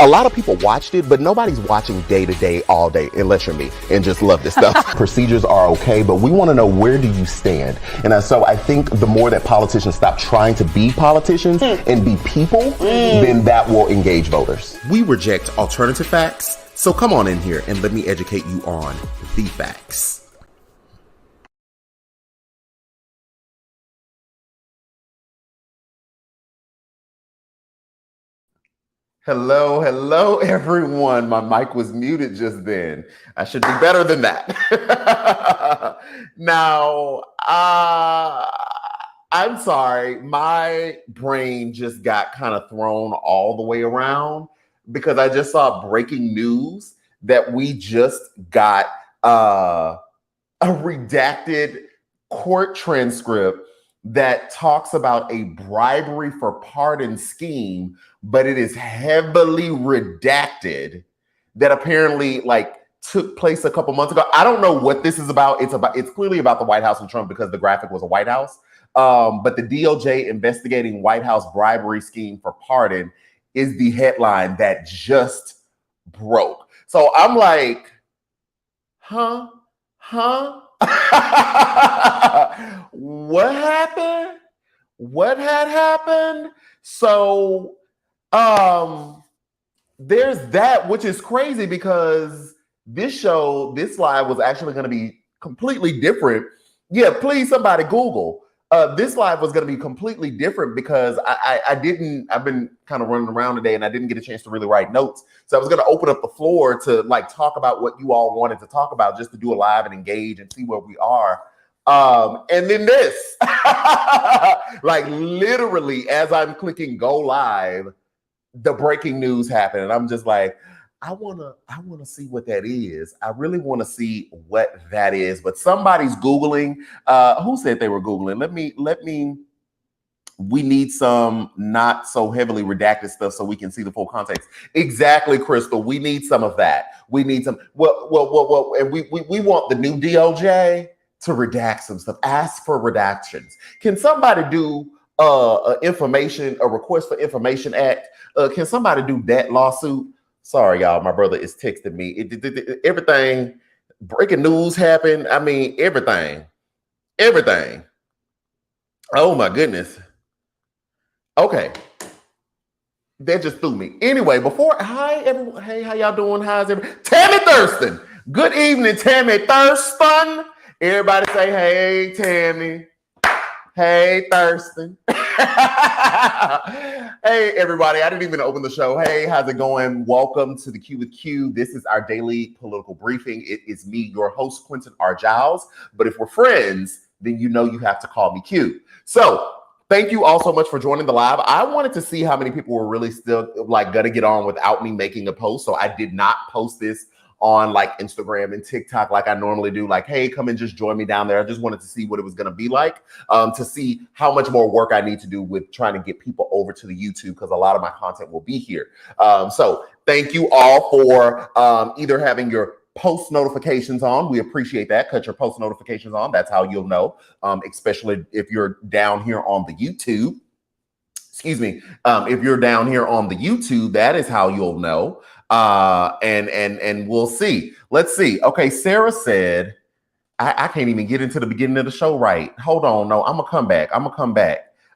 A lot of people watched it, but nobody's watching day to day all day, unless you're me and just love this stuff. Procedures are okay, but we want to know, where do you stand? And so I think the more that politicians stop trying to be politicians and be people, then that will engage voters. We reject alternative facts, so come on in here and let me educate you on the facts. Hello, everyone. My mic was muted just then. I should do better than that. Now, I'm sorry. My brain just got kind of thrown all the way around because I just saw breaking news that we just got a redacted court transcript that talks about a bribery for pardon scheme, but it is heavily redacted, that apparently took place a couple months ago. I don't know what this is about. It's clearly about the White House and Trump because the graphic was a White House. But the DOJ investigating White House bribery scheme for pardon is the headline that just broke. So I'm like, huh? What happened? What had happened? So there's that, which is crazy because this live was actually going to be completely different. Yeah, please somebody Google. This live was going to be completely different because I've been kind of running around today and I didn't get a chance to really write notes. So I was going to open up the floor to talk about what you all wanted to talk about, just to do a live and engage and see where we are. And then this, literally as I'm clicking go live, the breaking news happened. And I'm just like, I want to see what that is. I really want to see what that is. But somebody's Googling. Who said they were Googling? We need some not so heavily redacted stuff so we can see the full context. Exactly, Crystal. We need some of that. We need some. Well, and we want the new DOJ to redact some stuff. Ask for redactions. Can somebody do a request for information act? Can somebody do that lawsuit? Sorry, y'all. My brother is texting me. Everything, breaking news happened. I mean, everything. Oh my goodness. Okay. That just threw me. Anyway, hi everyone. Hey, how y'all doing? How's everyone? Tammy Thurston. Good evening, Tammy Thurston. Everybody say, hey, Tammy. Hey, Thurston. Hey, everybody. I didn't even open the show. Hey, how's it going? Welcome to the Q with Q. This is our daily political briefing. It is me, your host, Quentin R. Giles. But if we're friends, then you know you have to call me Q. So thank you all so much for joining the live. I wanted to see how many people were really still gonna get on without me making a post. So I did not post this on Instagram and TikTok like I normally do. Hey, come and just join me down there. I just wanted to see what it was going to be like, to see how much more work I need to do with trying to get people over to the YouTube, because a lot of my content will be here. So thank you all for either having your post notifications on. We appreciate that. Cut your post notifications on. That's how you'll know, especially if you're down here on the YouTube. Excuse me. If you're down here on the YouTube, that is how you'll know. And we'll see. Let's see. Okay, Sarah said, I can't even get into the beginning of the show right. Hold on. No, I'm gonna come back.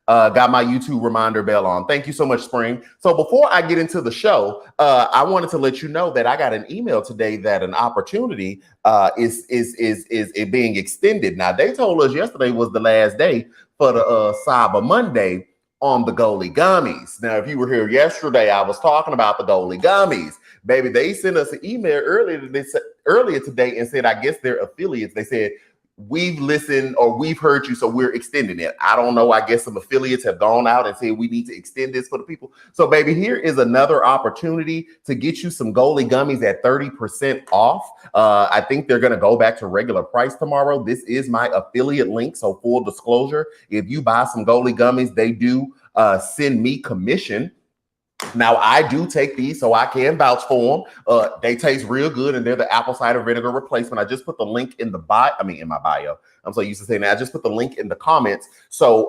Got my YouTube reminder bell on. Thank you so much, Spring. So before I get into the show, I wanted to let you know that I got an email today that an opportunity is being extended. Now, they told us yesterday was the last day for the Cyber Monday on the Goalie Gummies. Now, if you were here yesterday, I was talking about the Goalie Gummies. Baby, they sent us an email earlier today and said, I guess they're affiliates. They said, we've listened or we've heard you, so we're extending it. I don't know. I guess some affiliates have gone out and said we need to extend this for the people. So, baby, here is another opportunity to get you some Goalie Gummies at 30% off. I think they're going to go back to regular price tomorrow. This is my affiliate link. So, full disclosure, if you buy some Goalie Gummies, they do send me commission. Now, I do take these, so I can vouch for them. They taste real good, and they're the apple cider vinegar replacement. I just put the link in my bio. I'm so used to saying that. I just put the link in the comments. So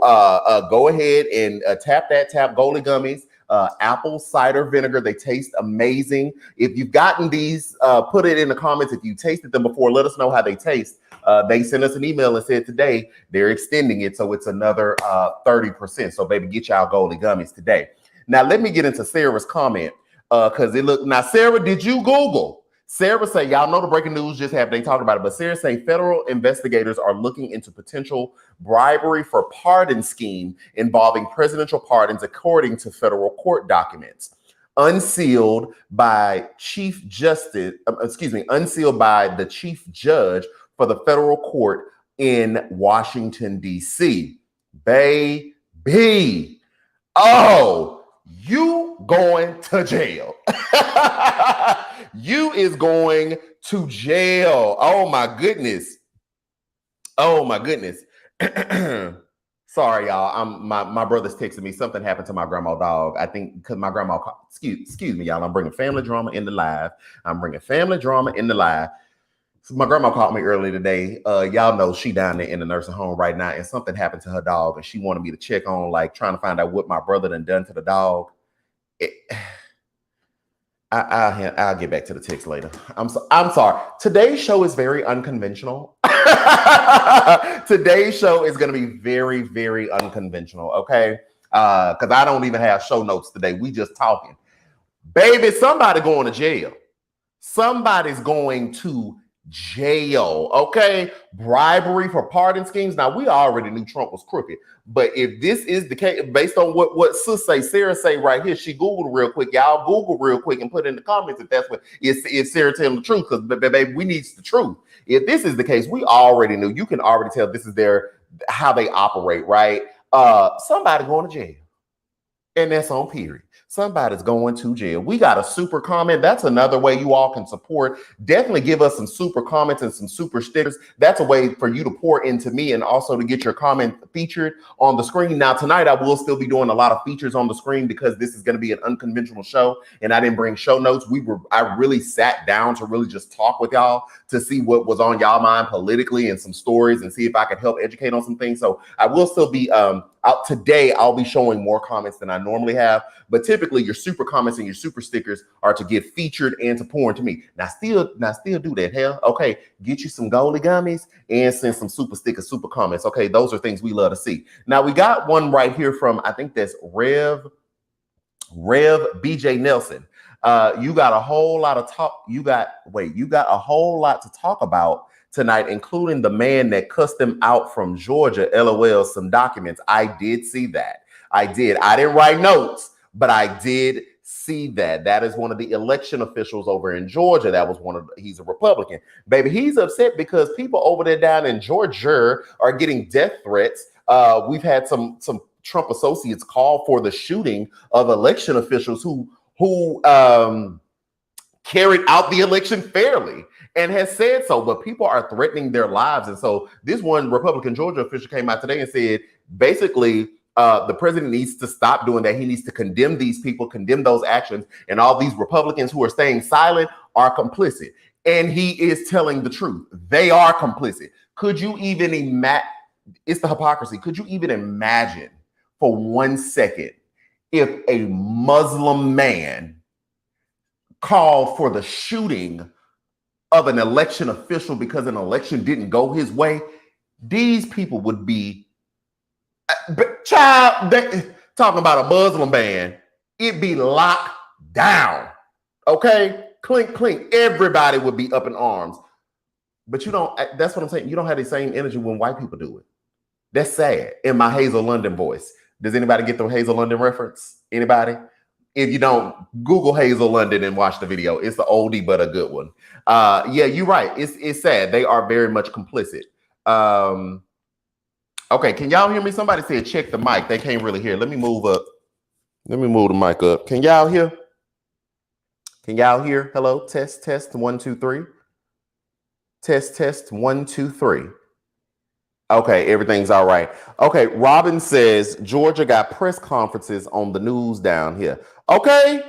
go ahead and tap Goalie Gummies. apple cider vinegar. They taste amazing. If you've gotten these, put it in the comments. If you tasted them before, let us know how they taste. They sent us an email and said today they're extending it, so it's another 30%. So baby, get y'all Goldie gummies today. Now let me get into Sarah's comment because it looked. Now Sarah, did you Google? Sarah say, y'all know the breaking news just happened. They talked about it, but Sarah say federal investigators are looking into potential bribery for pardon scheme involving presidential pardons, according to federal court documents unsealed by unsealed by the chief judge for the federal court in Washington, D.C. Baby, oh, you going to jail. You is going to jail. Oh my goodness. Oh my goodness. Sorry, y'all. My brother's texting me. Something happened to my grandma dog. I think because my grandma, excuse me, y'all. I'm bringing family drama in the live. So my grandma called me earlier today. Y'all know she down there in the nursing home right now, and something happened to her dog, and she wanted me to check on, like, trying to find out what my brother done to the dog. I'll get back to the text later. I'm sorry. Today's show is very unconventional. Today's show is going to be very, very unconventional. Okay, because I don't even have show notes today. We just talking, baby. Somebody going to jail. Somebody's going to jail. Okay, bribery for pardon schemes. Now we already knew Trump was crooked, but if this is the case, based on what sis say, Sarah say right here, she Googled real quick. Y'all Google real quick and put in the comments if that's what if Sarah telling the truth, because baby, we need the truth. If this is the case, we already knew. You can already tell this is how they operate, right? Somebody going to jail, and that's on period. Somebody's going to jail. We got a super comment. That's another way you all can support. Definitely give us some super comments and some super stickers. That's a way for you to pour into me and also to get your comment featured on the screen. Now, tonight, I will still be doing a lot of features on the screen because this is going to be an unconventional show, and I didn't bring show notes. I really sat down to really just talk with y'all to see what was on y'all mind politically and some stories and see if I could help educate on some things. So I will still be out today. I'll be showing more comments than I normally have, but typically your super comments and your super stickers are to get featured and to pour into me. Now still do that. Hell, okay, get you some Goldie gummies and send some super stickers, super comments. Okay, those are things we love to see. Now we got one right here from, I think that's Rev BJ Nelson. You got a whole lot of talk. You got a whole lot to talk about tonight, including the man that cussed him out from Georgia. LOL, some documents. I did see that. I didn't write notes, but I did see that. That is one of the election officials over in Georgia. He's a Republican. Baby, he's upset because people over there down in Georgia are getting death threats. We've had some Trump associates call for the shooting of election officials who carried out the election fairly and has said so, but people are threatening their lives. And so this one Republican Georgia official came out today and said, basically, the president needs to stop doing that. He needs to condemn these people, condemn those actions, and all these Republicans who are staying silent are complicit. And he is telling the truth. They are complicit. Could you even imagine? It's the hypocrisy. Could you even imagine for 1 second if a Muslim man called for the shooting of an election official because an election didn't go his way? These people would be, talking about a Muslim ban, it'd be locked down. Okay, clink, clink. Everybody would be up in arms. But you don't. That's what I'm saying. You don't have the same energy when white people do it. That's sad. In my Hazel London voice. Does anybody get the Hazel London reference? Anybody? If you don't, Google Hazel London and watch the video. It's the oldie but a good one. Yeah, you're right. It's sad. They are very much complicit. Okay, can y'all hear me? Somebody said check the mic. They can't really hear. Let me move up. Let me move the mic up. Can y'all hear? Can y'all hear? Hello, test 1 2 3. Test 1 2 3. Okay, everything's all right. Okay, Robin says Georgia got press conferences on the news down here. Okay,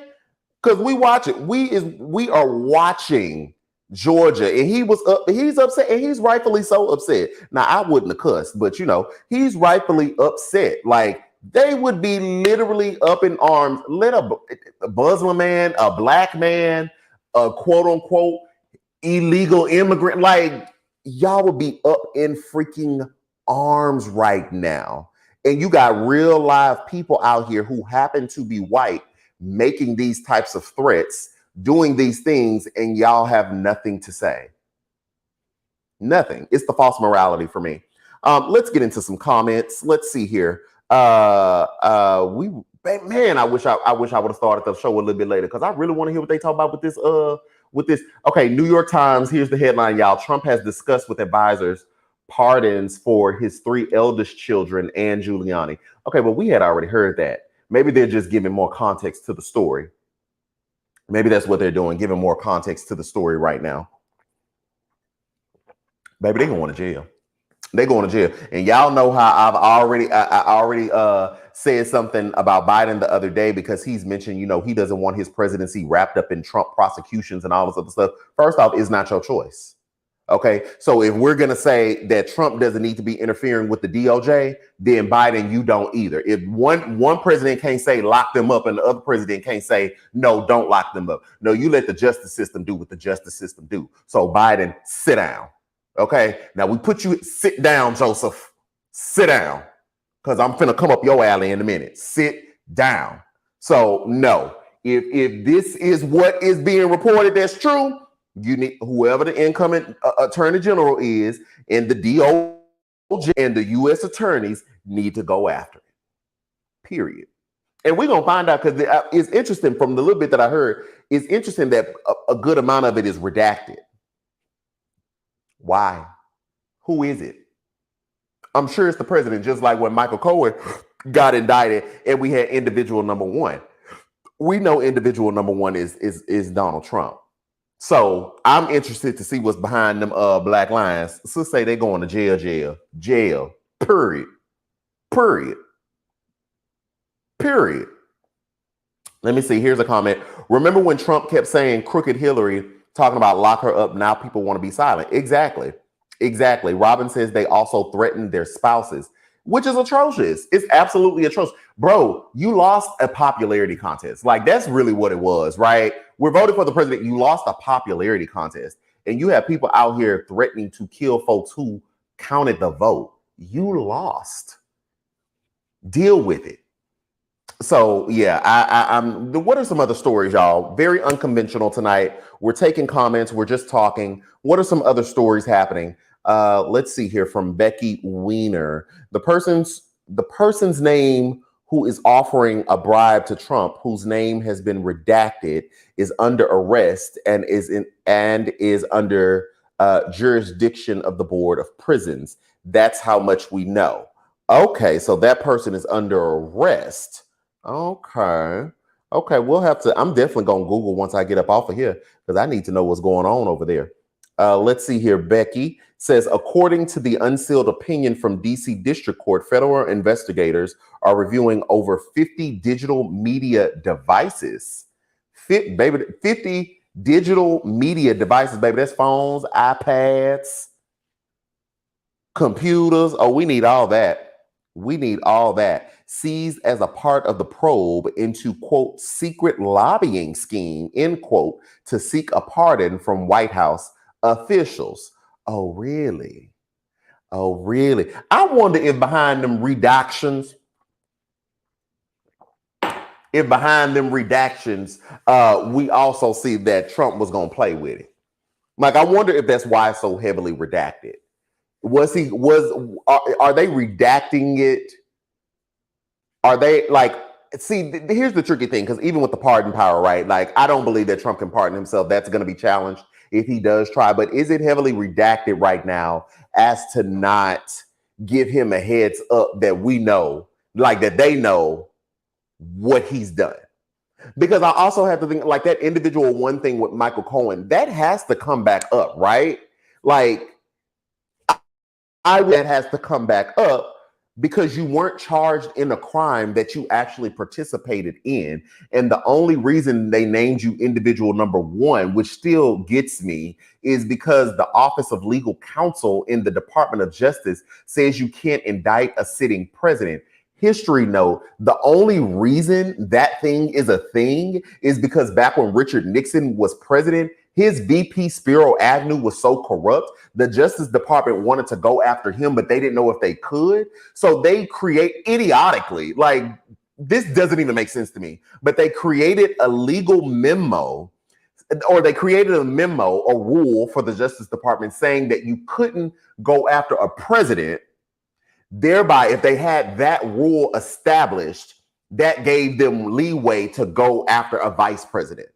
because we watch it. We are watching Georgia, and he's upset, and he's rightfully so upset. Now, I wouldn't have cussed, but he's rightfully upset. Like, they would be literally up in arms. Let a Muslim man, a black man, a quote unquote illegal immigrant, like y'all would be up in freaking arms right now. And you got real live people out here who happen to be white making these types of threats, doing these things, and y'all have nothing to say. Nothing. It's the false morality for me. Let's get into some comments. Let's see here. I wish I would have started the show a little bit later because I really want to hear what they talk about with this. Okay, New York Times, here's the headline, y'all. Trump has discussed with advisors pardons for his 3 eldest children and Giuliani. Okay, but we had already heard that. Maybe they're just giving more context to the story. Maybe that's what they're doing, giving more context to the story right now. Baby, they going to jail. They going to jail. And y'all know how I already said something about Biden the other day because he's mentioned, he doesn't want his presidency wrapped up in Trump prosecutions and all this other stuff. First off, it's not your choice. Okay, so if we're going to say that Trump doesn't need to be interfering with the DOJ, then Biden, you don't either. If one president can't say lock them up and the other president can't say, no, don't lock them up. No, you let the justice system do what the justice system do. So Biden, sit down. Okay, now we put you, sit down, Joseph, sit down, because I'm finna come up your alley in a minute. Sit down. So no, if this is what is being reported that's true, you need whoever the incoming attorney general is and the DOJ and the U.S. attorneys need to go after it. Period. And we're gonna find out because it's interesting from the little bit that I heard. It's interesting that a good amount of it is redacted. Why? Who is it? I'm sure it's the president, just like when Michael Cohen got indicted and we had individual number 1. We know individual number 1 is Donald Trump. So I'm interested to see what's behind them black lines. So say they're going to jail. Period. Let me see. Here's a comment. Remember when Trump kept saying crooked Hillary, talking about lock her up? Now people want to be silent. Exactly. Robin says they also threatened their spouses, which is atrocious. It's absolutely atrocious. Bro, you lost a popularity contest. Like, that's really what it was, right? We're voting for the president. You lost a popularity contest. And you have people out here threatening to kill folks who counted the vote. You lost. Deal with it. So, yeah, what are some other stories, y'all? Very unconventional tonight. We're taking comments. We're just talking. What are some other stories happening? Let's see here from Becky Weiner. The person's name who is offering a bribe to Trump, whose name has been redacted, is under arrest and is under jurisdiction of the Board of Prisons. That's how much we know. Okay, so that person is under arrest. Okay, we'll have to. I'm definitely gonna Google once I get up off of here because I need to know what's going on over there. Let's see here. Becky says, according to the unsealed opinion from DC District Court, federal investigators are reviewing over 50 digital media devices. 50 digital media devices, baby. That's phones, iPads, computers. Oh, we need all that. Seized as a part of the probe into, quote, secret lobbying scheme, end quote, to seek a pardon from White House officials. Oh, really? I wonder if behind them redactions, we also see that Trump was going to play with it. Like, I wonder if that's why it's so heavily redacted. Are they redacting it? Are they like, see, here's the tricky thing, because even with the pardon power, right? Like, I don't believe that Trump can pardon himself. That's going to be challenged if he does try. But is it heavily redacted right now as to not give him a heads up that we know, like that they know what he's done? Because I also have to think, like, that individual one thing with Michael Cohen, that has to come back up, right? Like, that has to come back up because you weren't charged in a crime that you actually participated in. And the only reason they named you individual number 1, which still gets me, is because the Office of Legal Counsel in the Department of Justice says you can't indict a sitting president. history note, the only reason that thing is a thing is because back when Richard Nixon was president, his VP Spiro Agnew was so corrupt, the Justice Department wanted to go after him, but they didn't know if they could. So they create idiotically, like this doesn't even make sense to me, but they created a legal memo, or they created a memo, a rule for the Justice Department saying that you couldn't go after a president. Thereby, if they had that rule established, that gave them leeway to go after a vice president,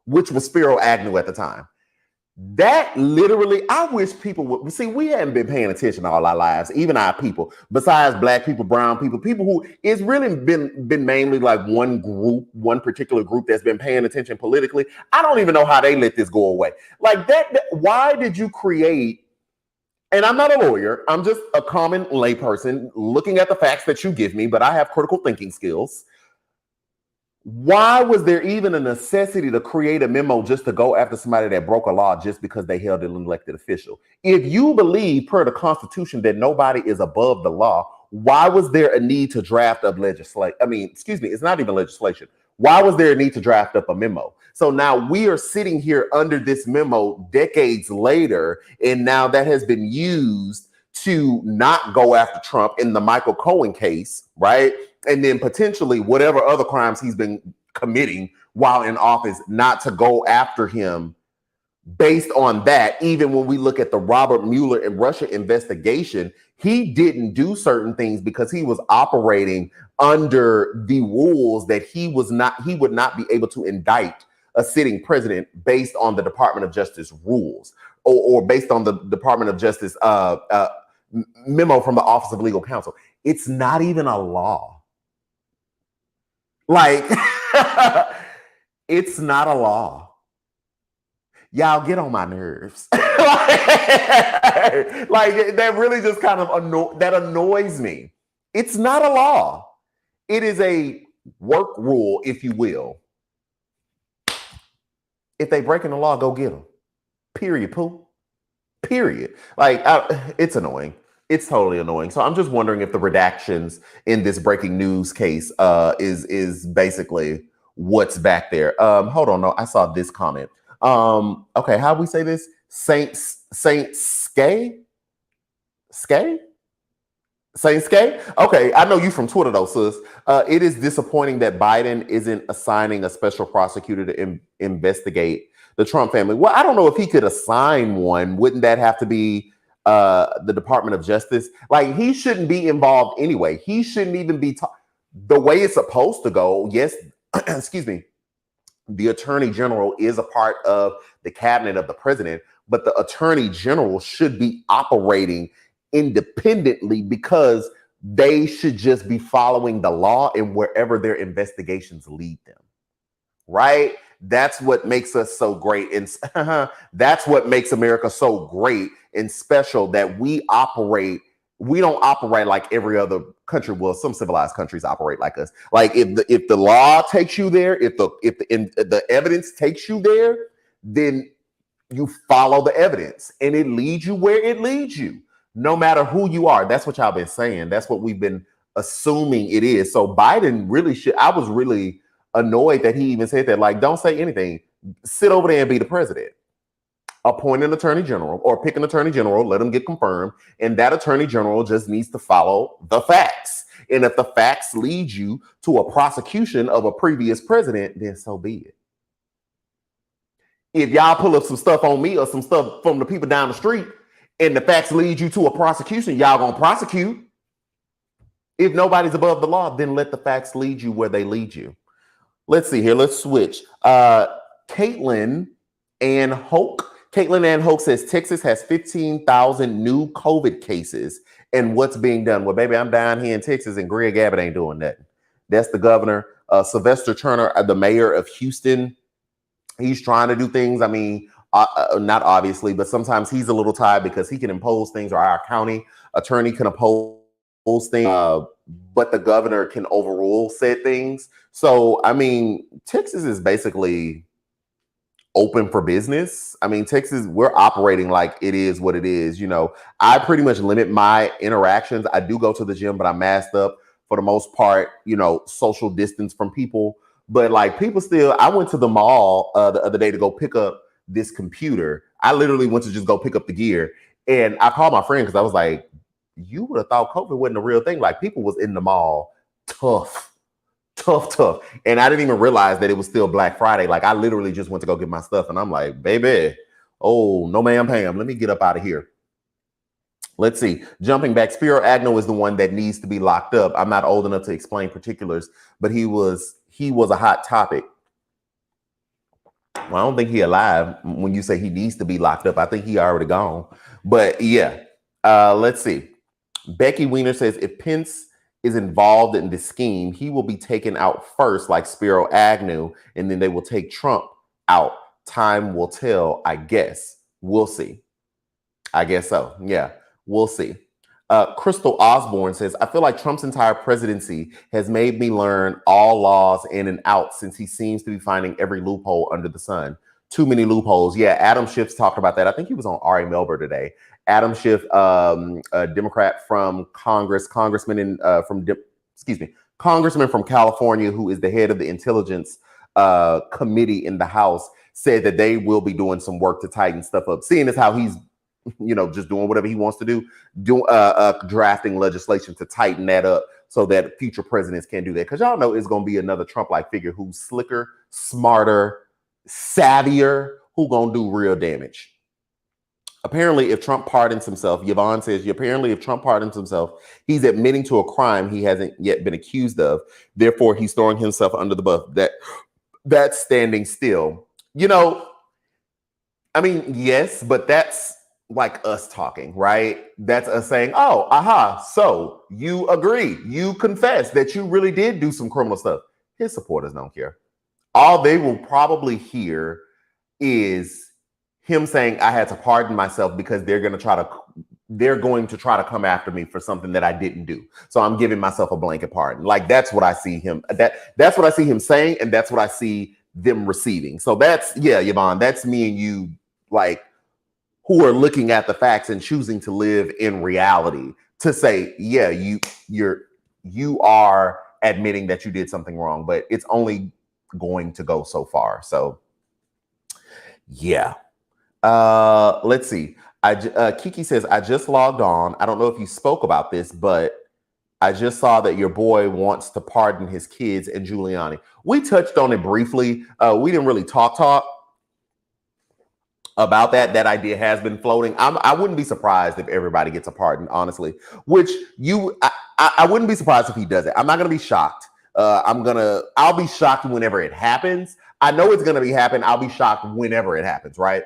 which was Spiro Agnew at the time. That literally, I wish people would see. We hadn't been paying attention all our lives, even our people, besides Black people, brown people, people who it's really been mainly like one group, one particular group that's been paying attention politically. I don't even know how they let this go away. Like that why did you create? And I'm not a lawyer. I'm just a common layperson looking at the facts that you give me, but I have critical thinking skills. Why was there even a necessity to create a memo just to go after somebody that broke a law just because they held an elected official? If you believe per the Constitution that nobody is above the law, why was there a need to draft up legislation? I mean, excuse me, it's not even legislation. Why was there a need to draft up a memo? So now we are sitting here under this memo decades later, and now that has been used to not go after Trump in the Michael Cohen case, right? And then potentially whatever other crimes he's been committing while in office, not to go after him based on that. Even when we look at the Robert Mueller and Russia investigation, he didn't do certain things because he was operating under the rules that he would not be able to indict a sitting president based on the Department of Justice rules or based on the Department of Justice memo from the Office of Legal Counsel. It's not even a law. Like, it's not a law. Y'all get on my nerves. like that really just kind of annoys me. It's not a law. It is a work rule, if you will. If they breaking the law, go get them. Period, poo. Period. Like, it's annoying. It's totally annoying. So I'm just wondering if the redactions in this breaking news case is basically what's back there. Hold on, no, I saw this comment. Okay, how we say this? Saint Skay? Okay, I know you from Twitter though, sis. It is disappointing that Biden isn't assigning a special prosecutor to investigate the Trump family. Well, I don't know if he could assign one. Wouldn't that have to be the Department of Justice? Like, he shouldn't be involved anyway. He shouldn't even be the way it's supposed to go. Yes, excuse me. The Attorney General is a part of the cabinet of the president, but the Attorney General should be operating independently because they should just be following the law and wherever their investigations lead them. Right? That's what makes us so great. And that's what makes America so great and special, that we don't operate like every other country. Well, some civilized countries operate like us. Like if the law takes you there, if the evidence takes you there, then you follow the evidence and it leads you where it leads you, no matter who you are. That's what y'all been saying. That's what we've been assuming it is. So Biden really should. I was really annoyed that he even said that. Like, don't say anything. Sit over there and be the president. Appoint an attorney general or pick an attorney general, let them get confirmed. And that attorney general just needs to follow the facts. And if the facts lead you to a prosecution of a previous president, then so be it. If y'all pull up some stuff on me or some stuff from the people down the street and the facts lead you to a prosecution, y'all gonna prosecute. If nobody's above the law, then let the facts lead you where they lead you. Let's see here. Let's switch. Caitlin Ann Hoke says Texas has 15,000 new COVID cases. And what's being done? Well, baby, I'm down here in Texas and Greg Abbott ain't doing nothing. That's the governor. Sylvester Turner, the mayor of Houston, he's trying to do things. I mean, not obviously, but sometimes he's a little tired because he can impose things, or our county attorney can impose things, but the governor can overrule said things. So, I mean, Texas is basically open for business. I mean, Texas, we're operating like it is what it is. You know, I pretty much limit my interactions. I do go to the gym, but I'm masked up. for the most part, social distance from people. But like people still, I went to the mall the other day to go pick up this computer. I literally went to just go pick up the gear. And I called my friend because I was like, you would have thought COVID wasn't a real thing. Like people was in the mall tough. And I didn't even realize that it was still Black Friday. Like I literally just went to go get my stuff and I'm like, baby, oh, no ma'am, Pam, let me get up out of here. Let's see. Jumping back, Spiro Agnew is the one that needs to be locked up. I'm not old enough to explain particulars, but he was a hot topic. Well, I don't think he alive when you say he needs to be locked up. I think he already gone. But yeah, let's see. Becky Weiner says if Pence is involved in the scheme, he will be taken out first, like Spiro Agnew, and then they will take Trump out. Time will tell, I guess. We'll see. I guess so. Yeah, we'll see. Crystal Osborne says, I feel like Trump's entire presidency has made me learn all laws in and out since he seems to be finding every loophole under the sun. Too many loopholes. Yeah, Adam Schiff's talked about that. I think he was on Ari Melber today. Adam Schiff, a Democrat from Congress, congressman from California, who is the head of the Intelligence Committee in the House, said that they will be doing some work to tighten stuff up. Seeing as how he's just doing whatever he wants to do, drafting legislation to tighten that up so that future presidents can't do that. Because y'all know it's going to be another Trump-like figure who's slicker, smarter, savvier, who going to do real damage. Apparently, if Trump pardons himself, Yvonne says, apparently if Trump pardons himself, he's admitting to a crime he hasn't yet been accused of. Therefore, he's throwing himself under the bus. That's standing still. I mean, yes, but that's like us talking, right? That's us saying, oh, aha, so you agree, you confess that you really did do some criminal stuff. His supporters don't care. All they will probably hear is him saying, I had to pardon myself because they're going to try to come after me for something that I didn't do. So I'm giving myself a blanket pardon. Like that's what I see him, that's what I see him saying, and that's what I see them receiving. So that's, yeah, Yvonne, that's me and you, like, who are looking at the facts and choosing to live in reality to say, yeah, you are admitting that you did something wrong, but it's only going to go so far. So yeah. Let's see. Kiki says, I just logged on. I don't know if you spoke about this, but I just saw that your boy wants to pardon his kids and Giuliani. We touched on it briefly. We didn't really talk about that. That idea has been floating. I wouldn't be surprised if everybody gets a pardon, honestly, which I wouldn't be surprised if he does it. I'm not going to be shocked. I'll be shocked whenever it happens. I know it's going to be happen. I'll be shocked whenever it happens. Right.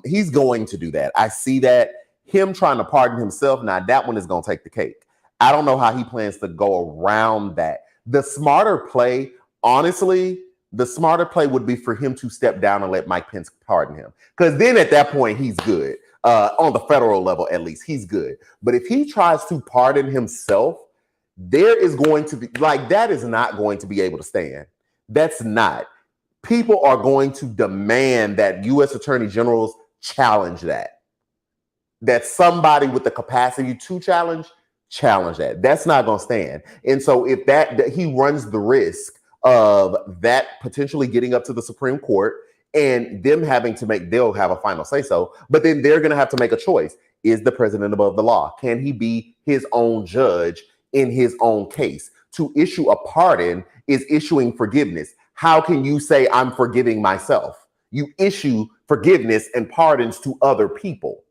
He's going to do that. I see that. Him trying to pardon himself. Now that one is going to take the cake. I don't know how he plans to go around that. The smarter play, honestly, would be for him to step down and let Mike Pence pardon him. Because then at that point, he's good. On the federal level, at least, he's good. But if he tries to pardon himself, there is going to be, like, that is not going to be able to stand. That's not. People are going to demand that U.S. attorney generals challenge that. That somebody with the capacity to challenge that. That's not going to stand. And so if that he runs the risk of that potentially getting up to the Supreme Court and them having to they'll have a final say so, but then they're going to have to make a choice. Is the president above the law? Can he be his own judge in his own case? To issue a pardon is issuing forgiveness. How can you say I'm forgiving myself? You issue forgiveness and pardons to other people.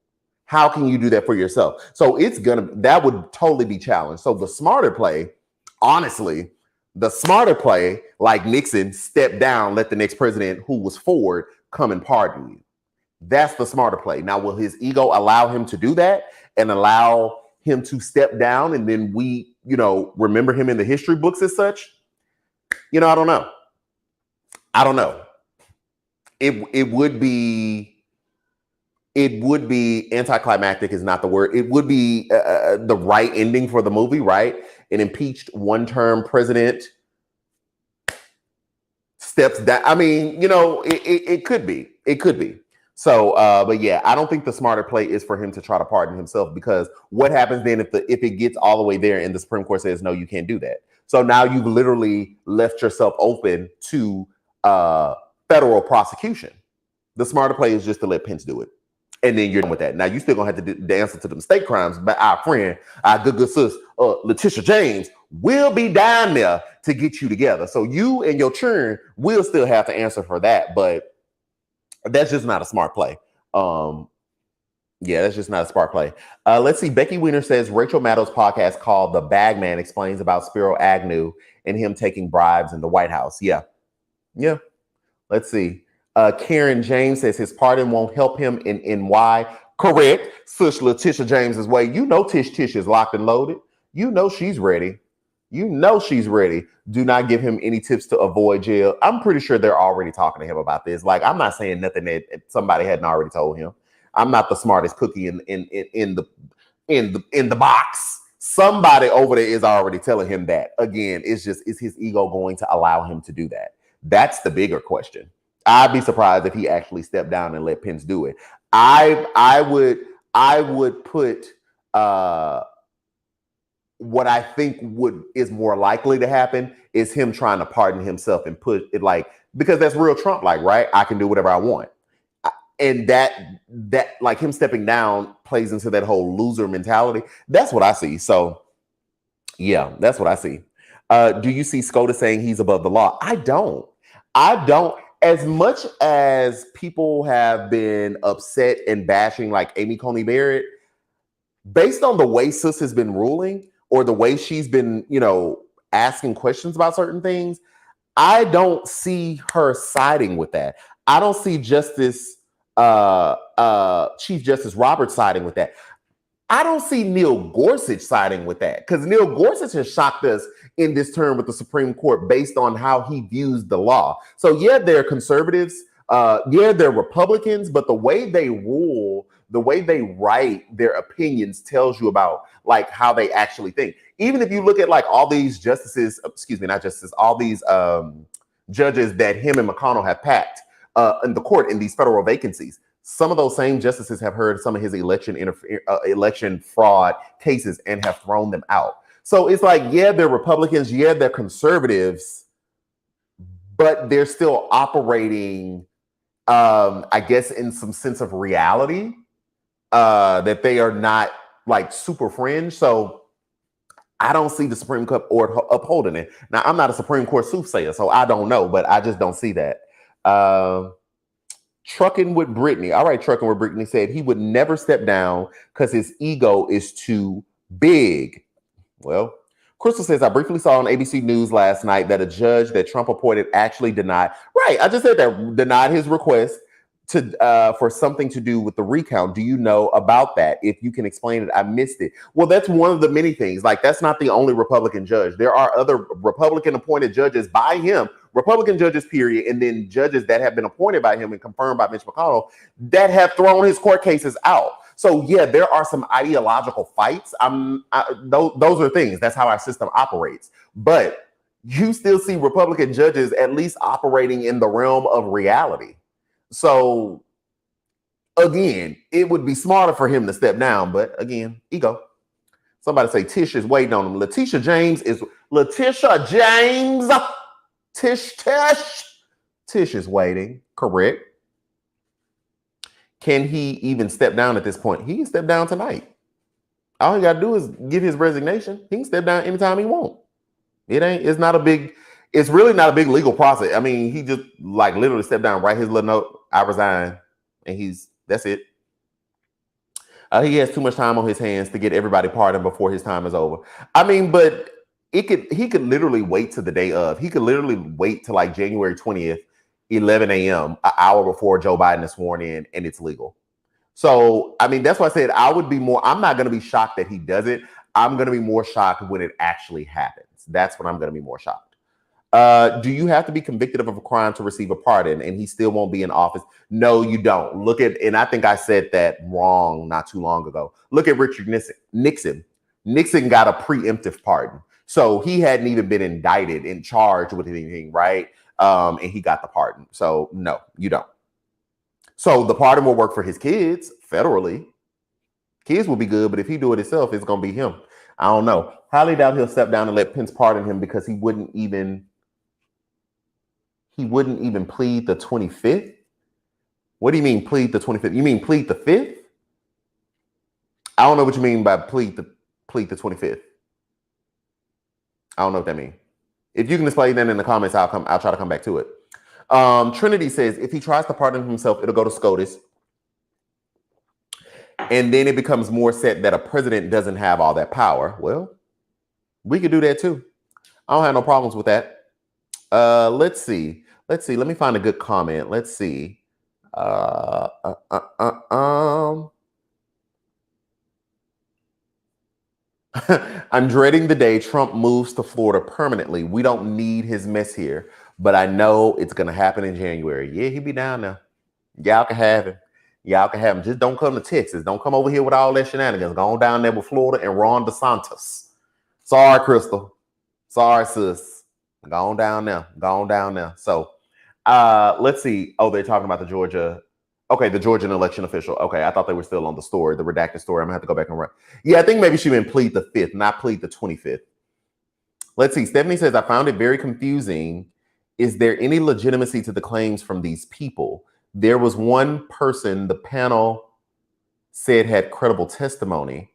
How can you do that for yourself? So that would totally be challenged. So the smarter play, honestly, like Nixon, step down, let the next president who was forward come and pardon you. That's the smarter play. Now, will his ego allow him to do that and allow him to step down and then we, remember him in the history books as such? I don't know. It would be anticlimactic is not the word. It would be the right ending for the movie, right? An impeached one-term president steps down. I mean, it could be. It could be. So, but yeah, I don't think the smarter play is for him to try to pardon himself, because what happens then if it gets all the way there and the Supreme Court says no, you can't do that. So now you've literally left yourself open to federal prosecution. The smarter play is just to let Pence do it, and then you're done with that. Now you still gonna have to do the answer to them state crimes, but our friend, our good sis, Letitia James, will be down there to get you together. So you and your churn will still have to answer for that, but that's just not a smart play. Yeah, that's just not a smart play. Let's see. Becky Weiner says Rachel Maddow's podcast called The Bagman explains about Spiro Agnew and him taking bribes in the White House. Yeah. Let's see. Karen James says his pardon won't help him in NY. Correct. Such Letitia James's way. You know Tish is locked and loaded. You know she's ready. Do not give him any tips to avoid jail. I'm pretty sure they're already talking to him about this. Like, I'm not saying nothing that somebody hadn't already told him. I'm not the smartest cookie in the box. Somebody over there is already telling him that. Again, is his ego going to allow him to do that? That's the bigger question. I'd be surprised if he actually stepped down and let Pence do it. I would put what I think is more likely to happen is him trying to pardon himself and put it like, because that's real Trump like, right? I can do whatever I want. And that like him stepping down plays into that whole loser mentality. That's what I see. So yeah, that's what I see. Do you see SCOTUS saying he's above the law? I don't. As much as people have been upset and bashing like Amy Coney Barrett, based on the way Sis has been ruling or the way she's been, asking questions about certain things, I don't see her siding with that. I don't see Chief Justice Roberts siding with that. I don't see Neil Gorsuch siding with that, because Neil Gorsuch has shocked us in this term with the Supreme Court based on how he views the law. So yeah, they're conservatives. Yeah, they're Republicans, but the way they rule, the way they write their opinions tells you about like how they actually think. Even if you look at like all these justices, all these judges that him and McConnell have packed in the court in these federal vacancies, some of those same justices have heard some of his election fraud cases and have thrown them out. So it's like, yeah, they're Republicans, yeah, they're conservatives, but they're still operating, I guess, in some sense of reality, that they are not like super fringe. So I don't see the Supreme Court upholding it. Now, I'm not a Supreme Court soothsayer, so I don't know, but I just don't see that. Trucking with Brittany. All right, Trucking with Brittany said he would never step down because his ego is too big. Well, Crystal says, I briefly saw on ABC News last night that a judge that Trump appointed actually denied. Right, I just said that, denied his request for something to do with the recount. Do you know about that? If you can explain it, I missed it. Well, that's one of the many things. Like, that's not the only Republican judge. There are other Republican appointed judges by him, Republican judges, period, and then judges that have been appointed by him and confirmed by Mitch McConnell that have thrown his court cases out. So yeah, there are some ideological fights. Those are things. That's how our system operates. But you still see Republican judges at least operating in the realm of reality. So again, it would be smarter for him to step down. But again, ego. Somebody say Tish is waiting on him. Letitia James. Tish is waiting. Correct. Can he even step down at this point? He can step down tonight. All he got to do is give his resignation. He can step down anytime he wants. It's really not a big legal process. I mean, he just like literally stepped down, write his little note, I resign, and that's it. He has too much time on his hands to get everybody pardoned before his time is over. I mean, but he could literally wait to the day of. He could literally wait till like January 20th, 11 a.m., an hour before Joe Biden is sworn in, and it's legal. So, I mean, that's why I said I'm not going to be shocked that he does it. I'm going to be more shocked when it actually happens. That's when I'm going to be more shocked. Do you have to be convicted of a crime to receive a pardon and he still won't be in office? No, you don't. And I think I said that wrong not too long ago. Look at Richard Nixon. Nixon got a preemptive pardon. So he hadn't even been indicted and charged with anything, right? And he got the pardon. So no, you don't. So the pardon will work for his kids federally. Kids will be good, but if he do it himself, it's gonna be him. I don't know. Highly doubt he'll step down and let Pence pardon him because he wouldn't even plead the 25th. What do you mean plead the 25th? You mean plead the 5th? I don't know what you mean by plead the 25th. I don't know what that means. If you can explain that in the comments, I'll try to come back to it. Trinity says if he tries to pardon himself, it'll go to SCOTUS. And then it becomes more set that a president doesn't have all that power. Well, we could do that too. I don't have no problems with that. Let's see. Let me find a good comment. Let's see. I'm dreading the day Trump moves to Florida permanently. We don't need his mess here, but I know it's going to happen in January. Yeah, he'll be down there. Y'all can have him. Y'all can have him. Just don't come to Texas. Don't come over here with all that shenanigans. Go on down there with Florida and Ron DeSantis. Sorry, Crystal. Sorry, sis. Go on down there. Go on down there. So let's see. Oh, they're talking about the Georgia. Okay, the Georgian election official. Okay, I thought they were still on the story, the redacted story. I'm gonna have to go back and run. Yeah, I think maybe she meant plead the 5th, not plead the 25th. Let's see. Stephanie says, I found it very confusing. Is there any legitimacy to the claims from these people? There was one person the panel said had credible testimony.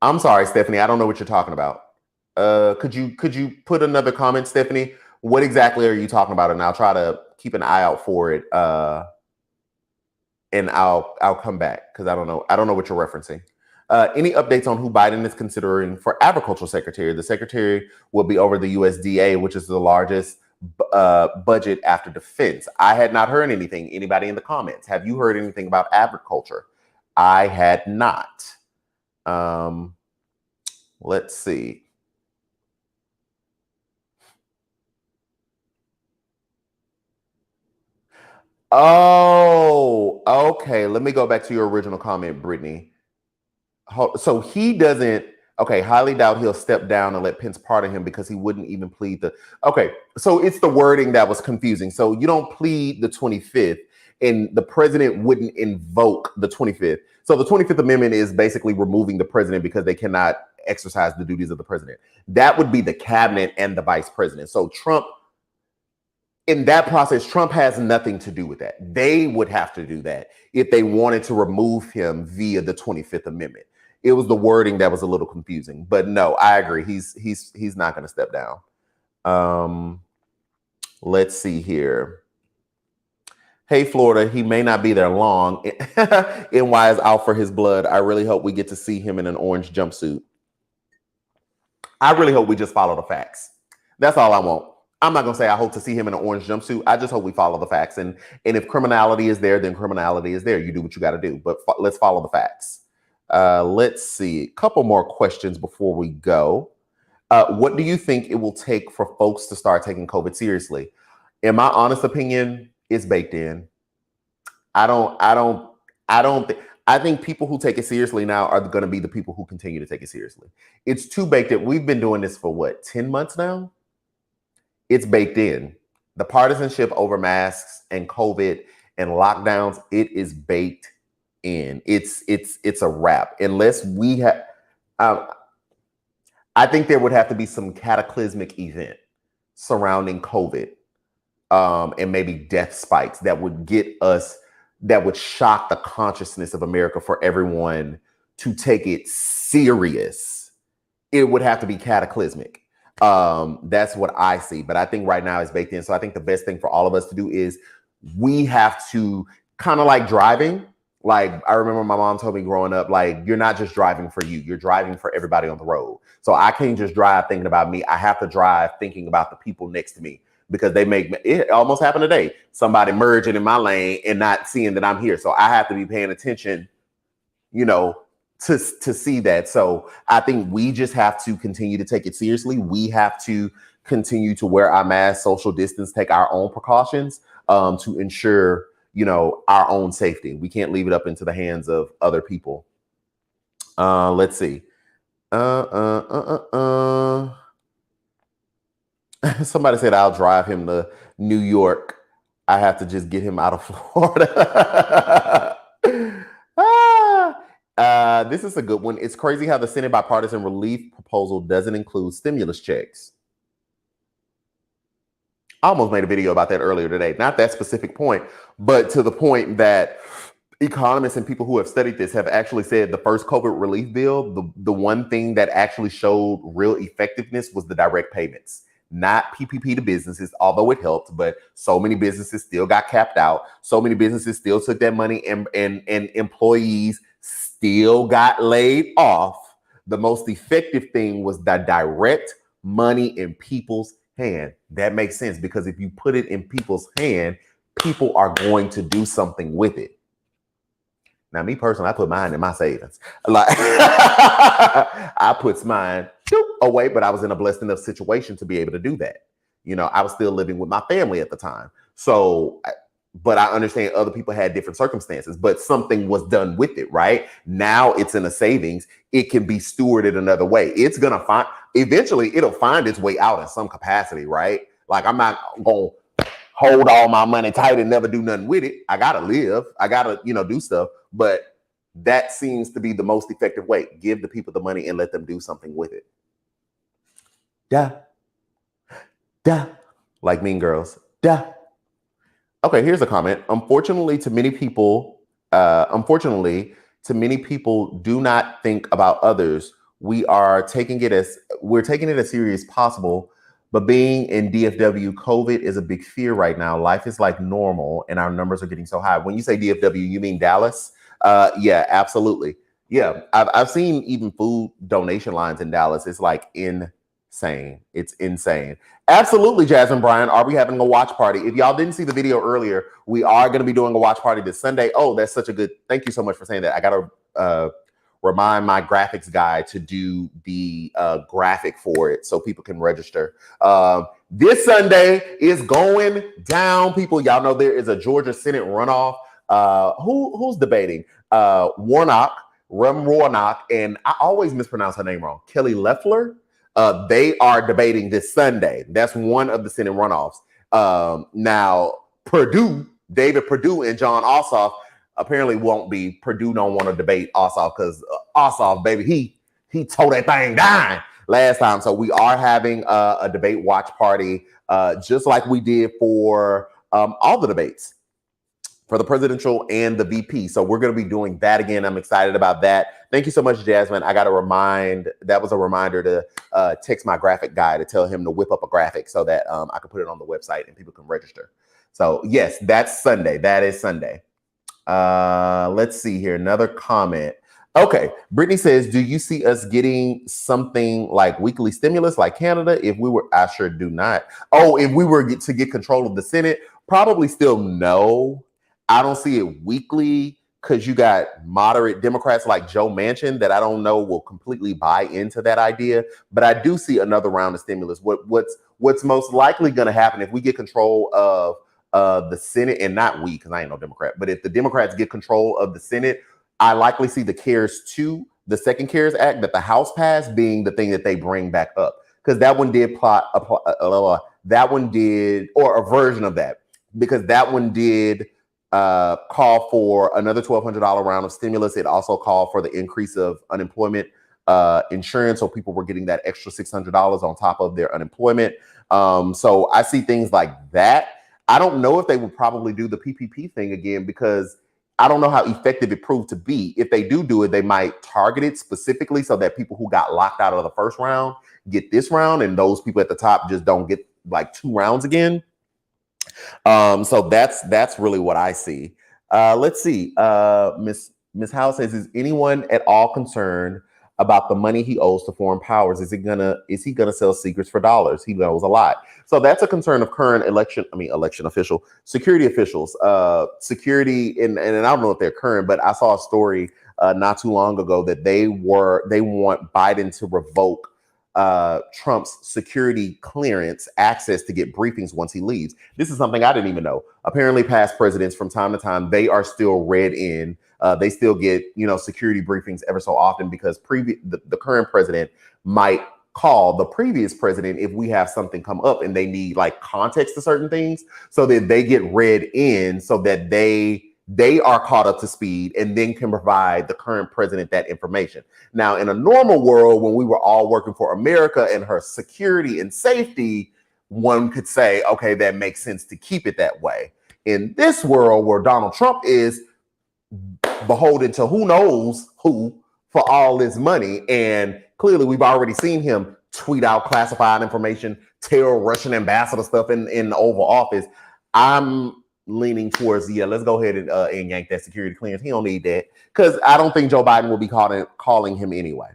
I'm sorry, Stephanie. I don't know what you're talking about. Could you put another comment, Stephanie? What exactly are you talking about? And I'll try to keep an eye out for it. And I'll come back because I don't know what you're referencing. Any updates on who Biden is considering for agricultural secretary? The secretary will be over the USDA, which is the largest budget after defense. I had not heard anything. Anybody in the comments? Have you heard anything about agriculture? I had not. Let's see. Oh, okay. Let me go back to your original comment, Brittany. So he doesn't. Okay, highly doubt he'll step down and let Pence pardon him because he wouldn't even plead the. Okay, so it's the wording that was confusing. So you don't plead the 25th, and the president wouldn't invoke the 25th. So the 25th Amendment is basically removing the president because they cannot exercise the duties of the president. That would be the cabinet and the vice president. So Trump. In that process, Trump has nothing to do with that. They would have to do that if they wanted to remove him via the 25th Amendment. It was the wording that was a little confusing, but no, I agree. He's not going to step down. Let's see here. Hey, Florida, he may not be there long. NY is out for his blood. I really hope we get to see him in an orange jumpsuit. I really hope we just follow the facts. That's all I want. I'm not going to say I hope to see him in an orange jumpsuit. I just hope we follow the facts. And if criminality is there, then criminality is there. You do what you got to do. But let's follow the facts. Let's see. A couple more questions before we go. What do you think it will take for folks to start taking COVID seriously? In my honest opinion, it's baked in. I think people who take it seriously now are going to be the people who continue to take it seriously. It's too baked in. We've been doing this for what, 10 months now? It's baked in. The partisanship over masks and COVID and lockdowns, it is baked in. It's a wrap. Unless we have, I think there would have to be some cataclysmic event surrounding COVID and maybe death spikes that would get us, that would shock the consciousness of America for everyone to take it serious. It would have to be cataclysmic. That's what I see. But I think right now it's baked in. So I think the best thing for all of us to do is we have to kind of like driving. Like I remember my mom told me growing up, like, you're not just driving for you, you're driving for everybody on the road. So I can't just drive thinking about me. I have to drive thinking about the people next to me because they make it almost happened today. Somebody merging in my lane and not seeing that I'm here. So I have to be paying attention, to see that. So I think we just have to continue to take it seriously. We have to continue to wear our mask, social distance, take our own precautions to ensure, our own safety. We can't leave it up into the hands of other people. Let's see. Somebody said I'll drive him to New York. I have to just get him out of Florida. This is a good one. It's crazy how the Senate bipartisan relief proposal doesn't include stimulus checks. I almost made a video about that earlier today. Not that specific point, but to the point that economists and people who have studied this have actually said the first COVID relief bill, the one thing that actually showed real effectiveness was the direct payments, not PPP to businesses, although it helped, but so many businesses still got capped out. So many businesses still took that money and employees still got laid off. The most effective thing was the direct money in people's hand. That makes sense because if you put it in people's hand, people are going to do something with it. Now, me personally, I put mine in my savings. Like I put mine away, but I was in a blessed enough situation to be able to do that. You know, I was still living with my family at the time. So, but I understand other people had different circumstances, but something was done with it, right? Now it's in a savings. It can be stewarded another way. It's going to eventually it'll find its way out in some capacity, right? Like I'm not going to hold all my money tight and never do nothing with it. I got to live. I got to, do stuff. But that seems to be the most effective way. Give the people the money and let them do something with it. Like Mean Girls. Okay, here's a comment. Unfortunately, to many people do not think about others. We're taking it as serious as possible. But being in DFW, COVID is a big fear right now. Life is like normal, and our numbers are getting so high. When you say DFW, you mean Dallas? Yeah, absolutely. Yeah, I've seen even food donation lines in Dallas. It's like insane. It's insane. Absolutely, Jasmine Bryan. Are we having a watch party? If y'all didn't see the video earlier, we are going to be doing a watch party this Sunday. Oh, that's such a good. Thank you so much for saying that. I got to remind my graphics guy to do the graphic for it so people can register. This Sunday is going down, people. Y'all know there is a Georgia Senate runoff. Who's debating? Rem Warnock, and I always mispronounce her name wrong. Kelly Loeffler. They are debating this Sunday. That's one of the Senate runoffs. Now, David Perdue and Jon Ossoff apparently won't be. Perdue don't want to debate Ossoff because Ossoff, baby, he tore that thing down last time. So we are having a debate watch party, just like we did for all the debates for the presidential and the VP. So we're going to be doing that again. I'm excited about that. Thank you so much, Jasmine. I got to that was a reminder to text my graphic guy to tell him to whip up a graphic so that I can put it on the website and people can register. So yes, that's Sunday. That is Sunday. Let's see here. Another comment. Okay. Brittany says, do you see us getting something like weekly stimulus like Canada? I sure do not. Oh, if we were to get control of the Senate, probably still no. I don't see it weekly because you got moderate Democrats like Joe Manchin that I don't know will completely buy into that idea. But I do see another round of stimulus. What's most likely going to happen if we get control of the Senate, and not we, because I ain't no Democrat, but if the Democrats get control of the Senate, I likely see the CARES 2, the second CARES Act that the House passed, being the thing that they bring back up. Because that one did or a version of that, because that one did call for another $1,200 round of stimulus. It also called for the increase of unemployment insurance, so people were getting that extra $600 on top of their unemployment. So I see things like that. I don't know if they will probably do the PPP thing again because I don't know how effective it proved to be. If they do it, they might target it specifically so that people who got locked out of the first round get this round, and those people at the top just don't get like 2 rounds again. So that's really what I see. Let's see. Miss Howe says, is anyone at all concerned about the money he owes to foreign powers? Is he gonna sell secrets for dollars? He knows a lot. So that's a concern of current security officials, security, and I don't know if they're current, but I saw a story not too long ago that they want Biden to revoke Trump's security clearance access to get briefings once he leaves. This is something I didn't even know. Apparently past presidents from time to time, they are still read in. They still get, security briefings ever so often because the current president might call the previous president if we have something come up and they need like context to certain things, so that they get read in so that they are caught up to speed and then can provide the current president that information. Now, in a normal world, when we were all working for America and her security and safety, one could say, okay, that makes sense to keep it that way. In this world where Donald Trump is beholden to who knows who for all this money, and clearly we've already seen him tweet out classified information, tell Russian ambassador stuff in the Oval Office, I'm leaning towards, let's go ahead and yank that security clearance. He don't need that, because I don't think Joe Biden will be calling him anyway.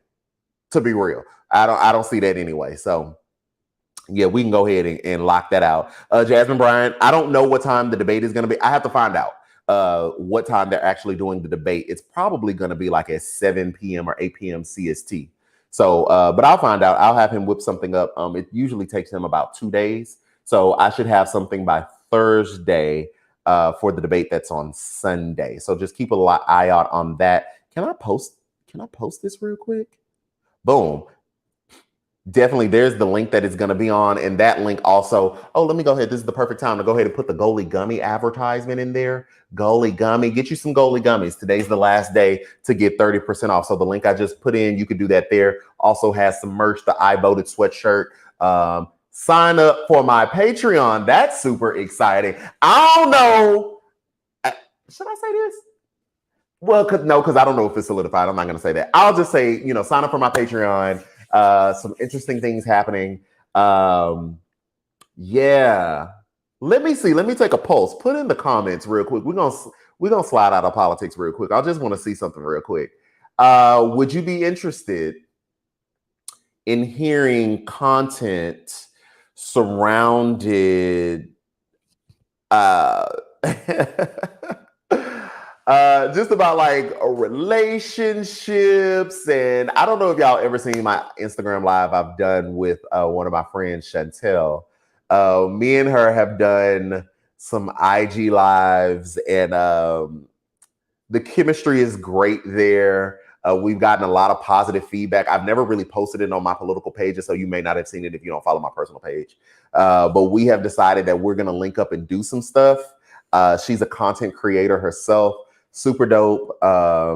To be real, I don't see that anyway. So yeah, we can go ahead and lock that out. Jasmine Bryant, I don't know what time the debate is going to be. I have to find out what time they're actually doing the debate. It's probably going to be like at 7 p.m. or 8 p.m. CST. So, but I'll find out. I'll have him whip something up. It usually takes him about 2 days. So I should have something by Thursday for the debate that's on Sunday. So just keep an eye out on that. Can I post this real quick? Boom. Definitely, there's the link that it's going to be on, and that link also. Oh, let me go ahead. This is the perfect time to go ahead and put the Goli Gummy advertisement in there. Goli Gummy, get you some Goli Gummies. Today's the last day to get 30% off. So the link I just put in, you could do that there. Also has some merch, the I Voted sweatshirt. Sign up for my Patreon. That's super exciting. I don't know. Should I say this? Well, because I don't know if it's solidified. I'm not going to say that. I'll just say, sign up for my Patreon. Some interesting things happening. Yeah. Let me see. Let me take a pulse. Put in the comments real quick. We're gonna slide out of politics real quick. I just want to see something real quick. Would you be interested in hearing content surrounded just about like relationships? And I don't know if y'all ever seen my Instagram live I've done with one of my friends, Chantel. Me and her have done some IG lives, and the chemistry is great there. We've gotten a lot of positive feedback. I've never really posted it on my political pages, so you may not have seen it if you don't follow my personal page. But we have decided that we're going to link up and do some stuff. She's a content creator herself. Super dope,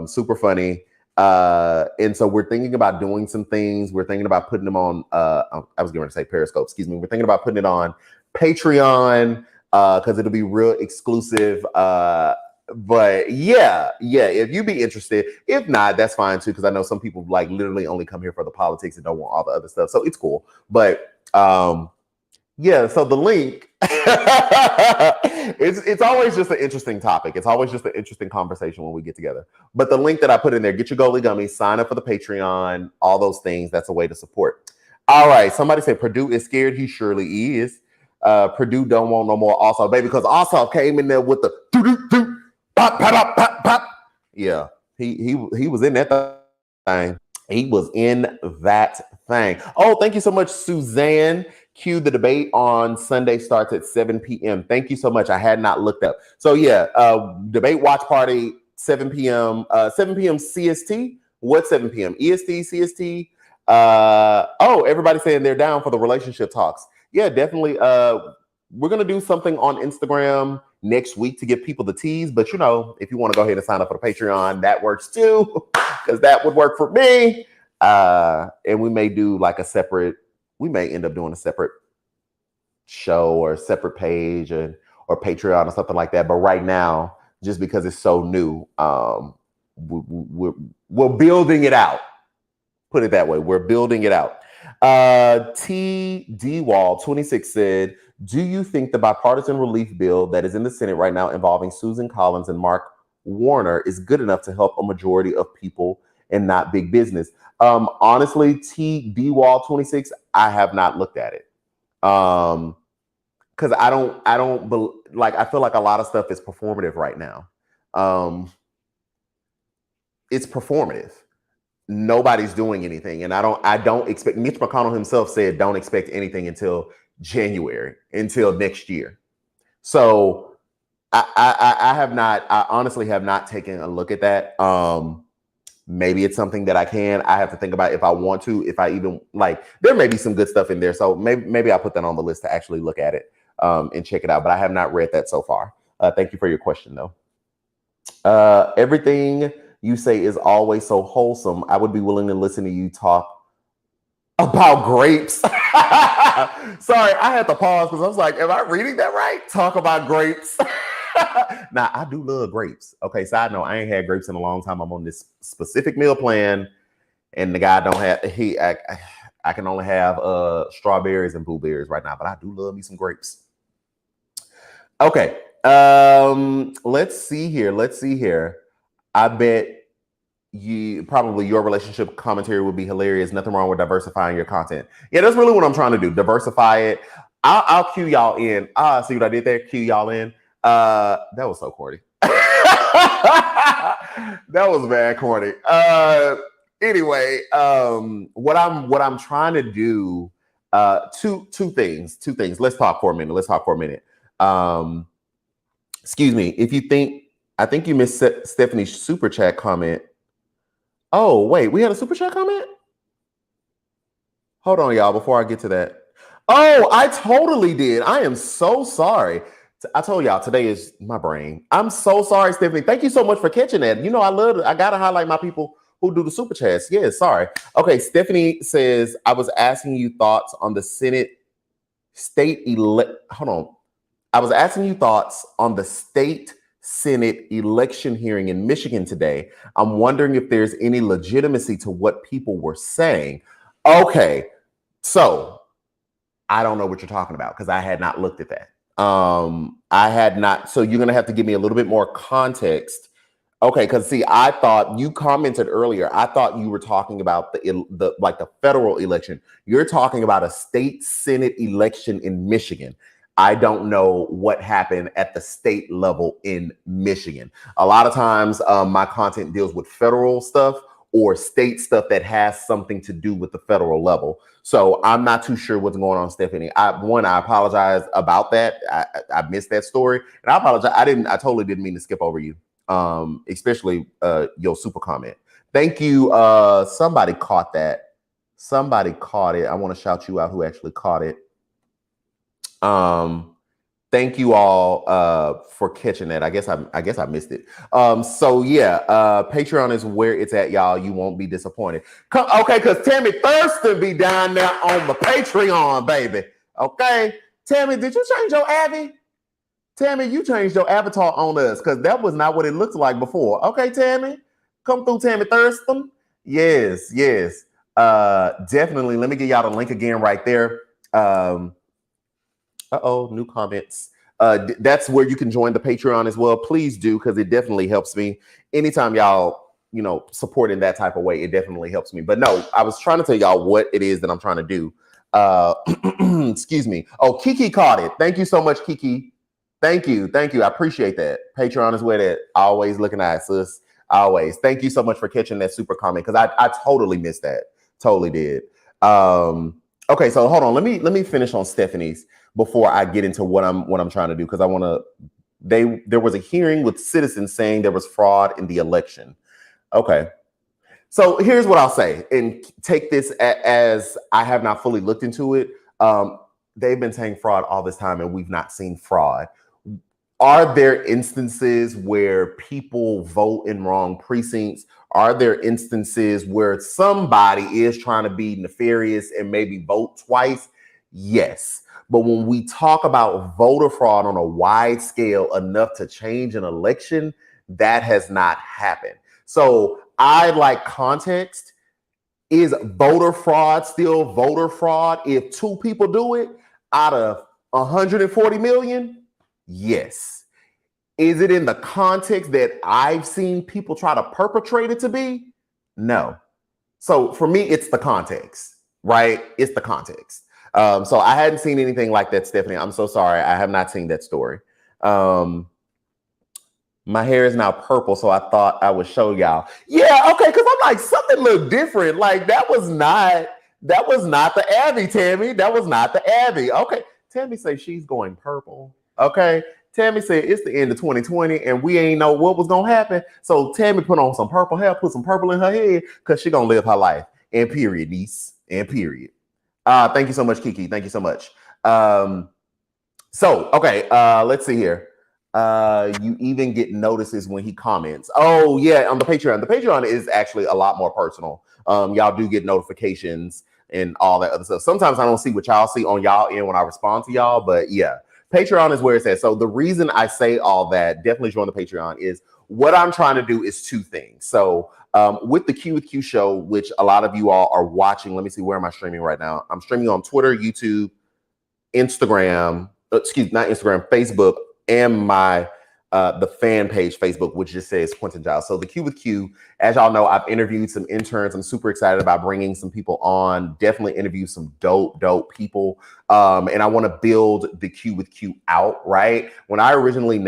super funny. And so we're thinking about doing some things. We're thinking about putting them on, I was going to say Periscope, excuse me. We're thinking about putting it on Patreon because it'll be real exclusive. But yeah, if you'd be interested. If not, that's fine too, because I know some people like literally only come here for the politics and don't want all the other stuff. So it's cool. But yeah, so the link, it's always just an interesting topic. It's always just an interesting conversation when we get together. But the link that I put in there, get your Goli Gummies, sign up for the Patreon, all those things. That's a way to support. All right, somebody said Purdue is scared. He surely is. Purdue don't want no more Ossoff, baby, because Ossoff came in there with the doo-doo-doo, pop, pop, pop, pop. Yeah, he was in that thing. He was in that thing. Oh, thank you so much, Suzanne. Q, the debate on Sunday starts at 7 p.m. Thank you so much. I had not looked up. So yeah, debate watch party, 7 p.m. 7 p.m. CST. What 7 p.m.? EST, CST? Oh, everybody's saying they're down for the relationship talks. Yeah, definitely. We're going to do something on Instagram next week to give people the tease. But, if you want to go ahead and sign up for the Patreon, that works too, because that would work for me. And we may do like we may end up doing a separate show or a separate page or Patreon or something like that. But right now, just because it's so new, we're building it out. Put it that way. We're building it out. T.D. Wall 26 said, do you think the bipartisan relief bill that is in the Senate right now involving Susan Collins and Mark Warner is good enough to help a majority of people and not big business? Honestly, T.D. Wall 26, I have not looked at it. Because I feel like a lot of stuff is performative right now. It's performative. Nobody's doing anything. And I don't expect, Mitch McConnell himself said, don't expect anything until January, until next year. So I honestly have not taken a look at that. Maybe it's something that I have to think about if I want to, if I even like, there may be some good stuff in there. So maybe I'll put that on the list to actually look at it and check it out. But I have not read that so far. Thank you for your question though. Everything you say is always so wholesome. I would be willing to listen to you talk about grapes. Sorry, I had to pause because I was like, am I reading that right? Talk about grapes. Now, I do love grapes. Okay, side note, I ain't had grapes in a long time. I'm on this specific meal plan, and the guy don't have, I can only have strawberries and blueberries right now, but I do love me some grapes. Okay, let's see here. I bet your relationship commentary would be hilarious. Nothing wrong with diversifying your content. Yeah, that's really what I'm trying to do. Diversify it. I'll cue y'all in. See what I did there? Cue y'all in. That was so corny. That was bad corny. Anyway, what I'm trying to do, two things. Let's talk for a minute. Excuse me. I think you missed Stephanie's super chat comment. Oh, wait, we had a super chat comment? Hold on, y'all, before I get to that. Oh, I totally did. I am so sorry. I told y'all today is my brain. I'm so sorry, Stephanie. Thank you so much for catching that. You know, I got to highlight my people who do the super chats. Yeah, sorry. Okay, Stephanie says, I was asking you thoughts on the I was asking you thoughts on the state Senate election hearing in Michigan today. I'm wondering if there's any legitimacy to what people were saying. Okay, so I don't know what you're talking about because I had not looked at that. I had not. So you're going to have to give me a little bit more context. Okay, because see, I thought you commented earlier. I thought you were talking about the federal election. You're talking about a state Senate election in Michigan. I don't know what happened at the state level in Michigan. A lot of times my content deals with federal stuff or state stuff that has something to do with the federal level. So I'm not too sure what's going on, Stephanie. I apologize about that. I missed that story. And I apologize. I totally didn't mean to skip over you, especially your super comment. Thank you. Somebody caught that. Somebody caught it. I want to shout you out who actually caught it. Thank you all for catching that. I guess I missed it. So yeah, Patreon is where it's at, y'all. You won't be disappointed. Okay, because Tammy Thurston be down there on the Patreon, baby. Okay, Tammy, did you change your Abby? Tammy, you changed your avatar on us because that was not what it looked like before. Okay, Tammy, come through, Tammy Thurston. Yes. Definitely. Let me get y'all the link again right there. New comments. That's where you can join the Patreon as well. Please do, because it definitely helps me. Anytime y'all, support in that type of way, it definitely helps me. But no, I was trying to tell y'all what it is that I'm trying to do. Excuse me. Oh, Kiki caught it. Thank you so much, Kiki. Thank you. I appreciate that. Patreon is where that always looking at, sis. Always. Thank you so much for catching that super comment, because I totally missed that. Totally did. Okay, so hold on. Let me finish on Stephanie's before I get into what I'm trying to do, because I want to. There was a hearing with citizens saying there was fraud in the election. Okay, so here's what I'll say, and take this as I have not fully looked into it. They've been saying fraud all this time, and we've not seen fraud. Are there instances where people vote in wrong precincts? Are there instances where somebody is trying to be nefarious and maybe vote twice? Yes. But when we talk about voter fraud on a wide scale enough to change an election, that has not happened. So I like context. Is voter fraud still voter fraud if two people do it out of 140 million? Yes. Is it in the context that I've seen people try to perpetrate it to be? No. So for me, it's the context, right? It's the context. So I hadn't seen anything like that, Stephanie. I'm so sorry. I have not seen that story. My hair is now purple, so I thought I would show y'all. Yeah, okay, because I'm like, something looked different. Like that was not the Abby, Tammy. That was not the Abby. Okay, Tammy say she's going purple. Okay, Tammy said it's the end of 2020 and we ain't know what was gonna happen. So Tammy put on some purple hair, put some purple in her head because she gonna live her life. And period, niece. And period. Thank you so much, Kiki. Thank you so much. Let's see here. You even get notices when he comments. Oh yeah, on the Patreon. The Patreon is actually a lot more personal. Y'all do get notifications and all that other stuff. Sometimes I don't see what y'all see on y'all end when I respond to y'all, but yeah, Patreon is where it's at. So the reason I say all that, definitely join the Patreon, is what I'm trying to do is two things. So with the Q with Q show, which a lot of you all are watching, let me see, where am I streaming right now? I'm streaming on Twitter, YouTube, Instagram, Facebook, and my the fan page Facebook, which just says Quentin Giles. So the Q with Q, as y'all know, I've interviewed some interns. I'm super excited about bringing some people on. Definitely interview some dope people. And I want to build the Q with Q out, right? When I originally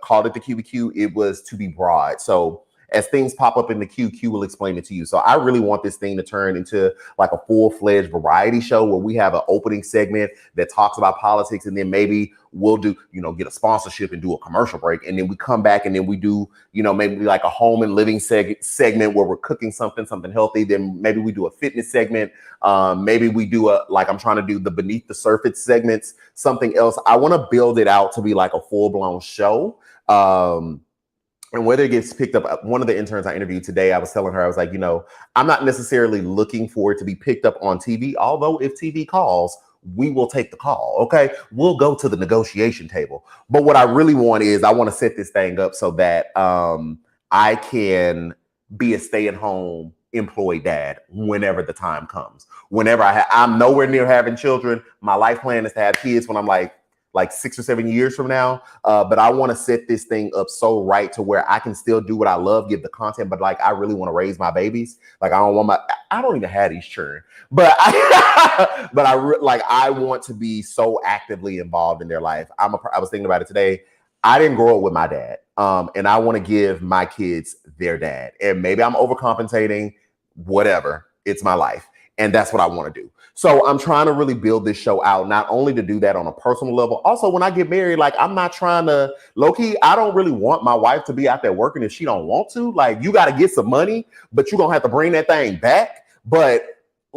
called it the Q with Q, it was to be broad. So as things pop up in the Q, Q will explain it to you. So I really want this thing to turn into like a full-fledged variety show where we have an opening segment that talks about politics, and then maybe we'll do, get a sponsorship and do a commercial break. And then we come back and then we do, maybe like a home and living segment where we're cooking something healthy. Then maybe we do a fitness segment. Maybe we do I'm trying to do the beneath the surface segments, something else. I want to build it out to be like a full-blown show. And whether it gets picked up, one of the interns I interviewed today, I was telling her, I was like, I'm not necessarily looking for it to be picked up on TV, although if TV calls, we will take the call, okay? We'll go to the negotiation table. But what I really want is I want to set this thing up so that I can be a stay-at-home employee dad whenever the time comes. Whenever I'm nowhere near having children. My life plan is to have kids when I'm like 6 or 7 years from now. But I want to set this thing up so right to where I can still do what I love, give the content, but I really want to raise my babies. I don't even have these children, but I want to be so actively involved in their life. I was thinking about it today. I didn't grow up with my dad. And I want to give my kids their dad. And maybe I'm overcompensating, whatever. It's my life. And that's what I want to do. So I'm trying to really build this show out, not only to do that on a personal level. Also, when I get married, I'm not trying to, low-key, I don't really want my wife to be out there working if she don't want to. You got to get some money, but you're going to have to bring that thing back. But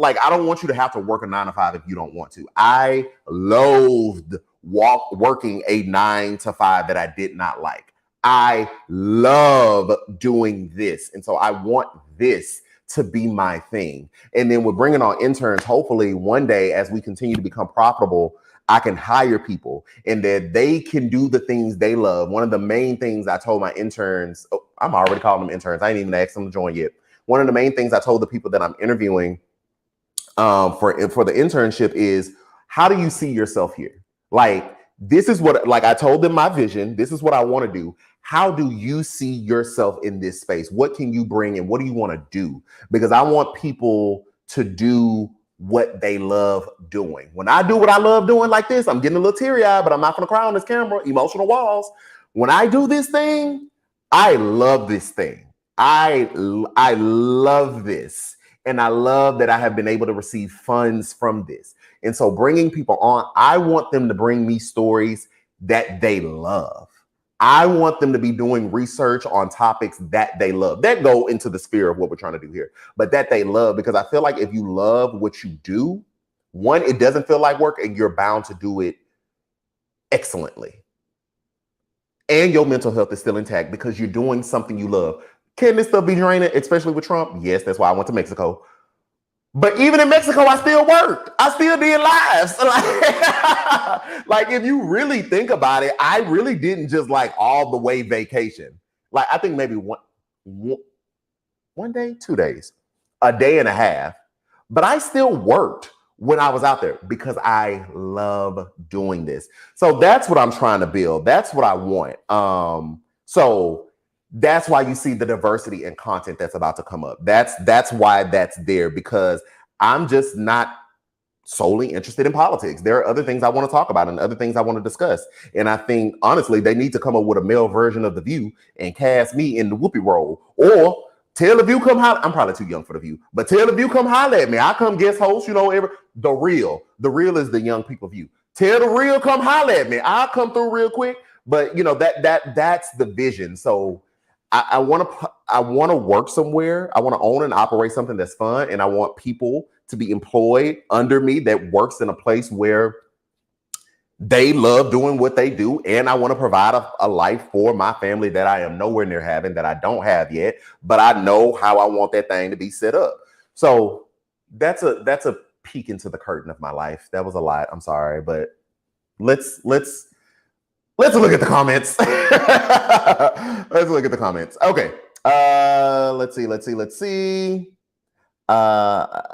I don't want you to have to work a 9 to 5 if you don't want to. I loathed working a 9 to 5 that I did not like. I love doing this. And so I want this to be my thing. And then we're bringing on interns. Hopefully one day, as we continue to become profitable, I can hire people and that they can do the things they love. One of the main things I told my interns, I'm already calling them interns. I ain't even asked them to join yet. One of the main things I told the people that I'm interviewing for the internship is, how do you see yourself here? This is what, I told them my vision. This is what I want to do. How do you see yourself in this space? What can you bring and what do you want to do? Because I want people to do what they love doing. When I do what I love doing like this, I'm getting a little teary-eyed, but I'm not going to cry on this camera. Emotional walls. When I do this thing, I love this thing. I love this. And I love that I have been able to receive funds from this. And so bringing people on, I want them to bring me stories that they love. I want them to be doing research on topics that they love, that go into the sphere of what we're trying to do here, but that they love, because I feel like if you love what you do, one, it doesn't feel like work and you're bound to do it excellently. And your mental health is still intact because you're doing something you love. Can this stuff be draining, especially with Trump? Yes, that's why I went to Mexico. But even in Mexico, I still worked. I still did lives. If you really think about it, I really didn't just all the way vacation. I think maybe one day, 2 days, a day and a half. But I still worked when I was out there because I love doing this. So that's what I'm trying to build. That's what I want. So that's why you see the diversity in content that's about to come up. That's why that's there, because I'm just not solely interested in politics. There are other things I want to talk about and other things I want to discuss. And I think, honestly, they need to come up with a male version of The View and cast me in the Whoopi role. Or tell The View come holler. I'm probably too young for The View, but tell The View come holler at me. I come guest host, The Real is the young people view. Tell The Real come holler at me. I'll come through real quick. But that's the vision. So I want to work somewhere. I want to own and operate something that's fun, and I want people to be employed under me that works in a place where they love doing what they do, and I want to provide a life for my family that I am nowhere near having, that I don't have yet, but I know how I want that thing to be set up. So that's a peek into the curtain of my life. That was a lot. I'm sorry, but let's look at the comments. Let's look at the comments. Okay. Let's see. Now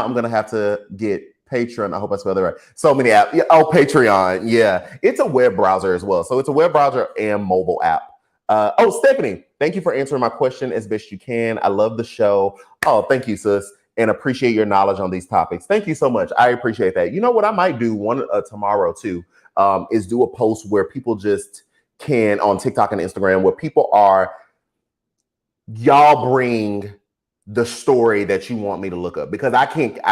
I'm gonna have to get Patreon. I hope I spelled it right. So many apps. Yeah, Patreon. Yeah, it's a web browser as well. So it's a web browser and mobile app. Stephanie, thank you for answering my question as best you can. I love the show. Oh, thank you, sis, and appreciate your knowledge on these topics. Thank you so much. I appreciate that. You know what I might do tomorrow too, is do a post where people just can on TikTok and Instagram where people are, y'all bring the story that you want me to look up, because I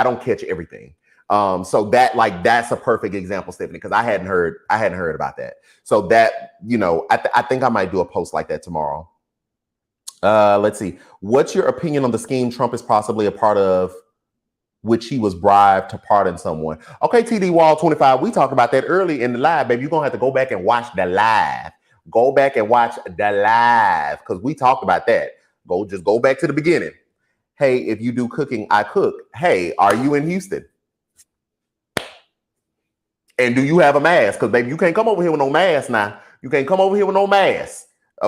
don't catch everything. So that's a perfect example, Stephanie, because I hadn't heard about that. So that, I think I might do a post like that tomorrow. Let's see. What's your opinion on the scheme Trump is possibly a part of, which he was bribed to pardon someone? Okay, TD Wall 25, we talked about that early in the live, baby. You're gonna have to go back and watch the live. Go back and watch the live, because we talked about that. Just go back to the beginning. Hey, if you do cooking, I cook. Hey, are you in Houston? And do you have a mask? Because baby, you can't come over here with no mask now. You can't come over here with no mask.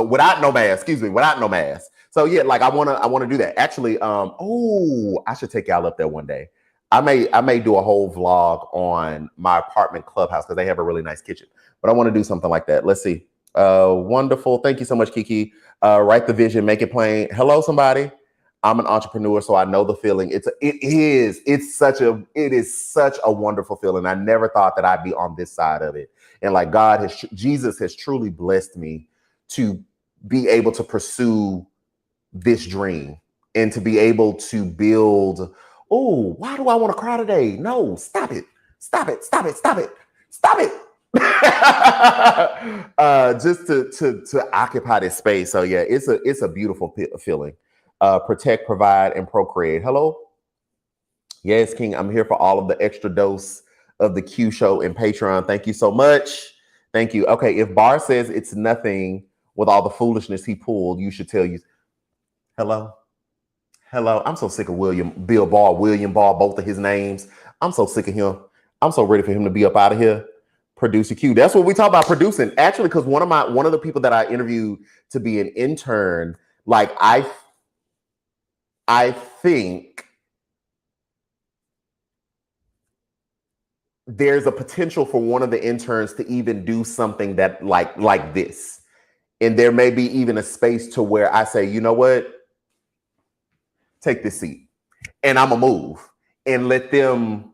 Without no mask. So yeah, like I wanna do that. Actually, I should take y'all up there one day. I may do a whole vlog on my apartment clubhouse because they have a really nice kitchen. But I want to do something like that. Let's see. Wonderful. Thank you so much, Kiki. Write the vision, make it plain. Hello, somebody. I'm an entrepreneur, so I know the feeling. It is such a wonderful feeling. I never thought that I'd be on this side of it. And like Jesus has truly blessed me to be able to pursue this dream and to be able to build. Oh, why do I want to cry today? No, stop it. Just to occupy this space. So yeah, it's a beautiful feeling. Protect, provide, and procreate. Hello. Yes, King. I'm here for all of the extra dose of the Q show and Patreon. Thank you so much. Thank you. Okay, if Barr says it's nothing with all the foolishness he pulled, you should tell you. Hello. I'm so sick of William Barr, both of his names. I'm so sick of him. I'm so ready for him to be up out of here. Producer Q. That's what we talk about, producing. Actually, because one of the people that I interviewed to be an intern, like I think there's a potential for one of the interns to even do something that like this. And there may be even a space to where I say, you know what? Take this seat. And I'm gonna move and let them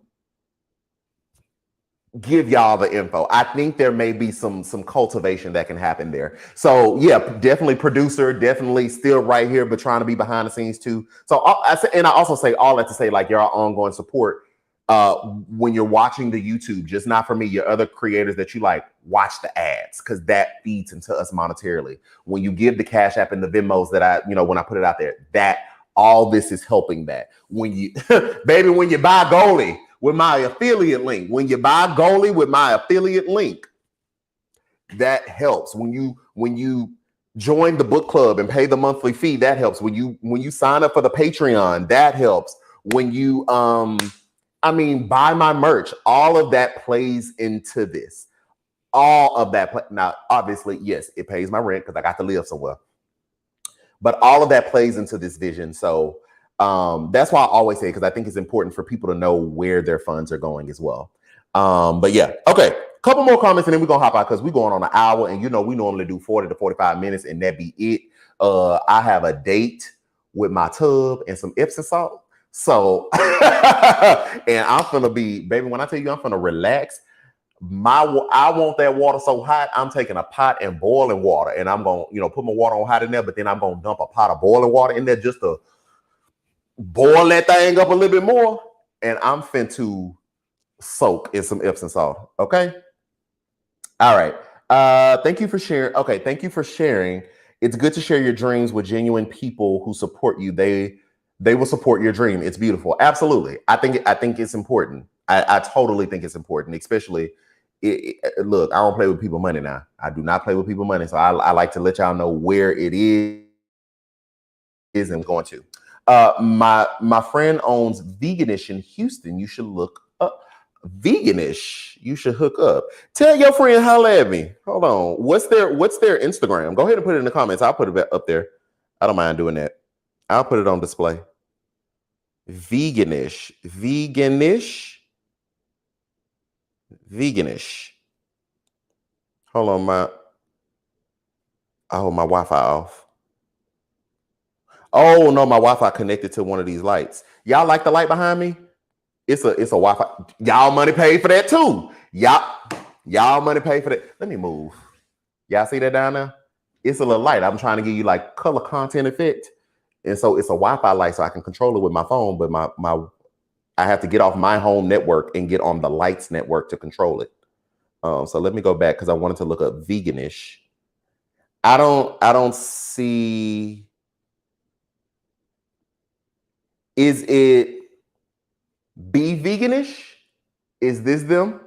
give y'all the info. I think there may be some cultivation that can happen there. So yeah, definitely producer, definitely still right here, but trying to be behind the scenes too. So I also say all that to say, like, your ongoing support when you're watching the YouTube, just not for me, your other creators that you like, watch the ads, because that feeds into us monetarily. When you give the Cash App and the Venmos that when I put it out there, that all this is helping that. When you baby, when you buy Goalie with my affiliate link, that helps. When you join the book club and pay the monthly fee, that helps. When you sign up for the Patreon, that helps. When you buy my merch, all of that plays into this. All of that. Now, obviously, yes, it pays my rent because I got to live somewhere. But all of that plays into this vision. So that's why I always say, because I think it's important for people to know where their funds are going as well. But yeah, okay. Couple more comments and then we're gonna hop out because we're going on an hour, and we normally do 40 to 45 minutes, and that be it. I have a date with my tub and some Epsom salt. So and I'm gonna be, baby, when I tell you I'm gonna relax. I want that water so hot, I'm taking a pot and boiling water, and I'm gonna, put my water on hot in there, but then I'm gonna dump a pot of boiling water in there just to boil that thing up a little bit more, and I'm finna to soak in some Epsom salt. Okay. All right. Thank you for sharing. Okay, thank you for sharing. It's good to share your dreams with genuine people who support you. They will support your dream. It's beautiful. Absolutely. I think it's important. I totally think it's important, especially look, I don't play with people money now. I do not play with people money. So I like to let y'all know where it is and going to. My friend owns Veganish in Houston. You should look up Veganish. You should hook up. Tell your friend holla at me. Hold on. What's their Instagram? Go ahead and put it in the comments. I'll put it up there. I don't mind doing that. I'll put it on display. Veganish. Hold on, I hold my Wi-Fi off. Oh no, my Wi-Fi connected to one of these lights. Y'all like the light behind me? It's a Wi-Fi. Y'all money paid for that too. Y'all money paid for that. Let me move. Y'all see that down there? It's a little light. I'm trying to give you like color content effect. And so it's a Wi-Fi light so I can control it with my phone, but I have to get off my home network and get on the lights network to control it. So let me go back because I wanted to look up Veganish. I don't see. Is it Be Veganish? Is this them?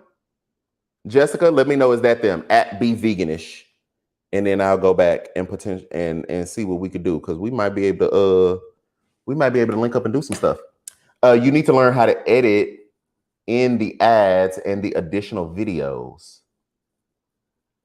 Jessica, let me know, is that them at Be Veganish? And then I'll go back and potential and see what we could do, because we might be able to link up and do some stuff. You need to learn how to edit in the ads and the additional videos.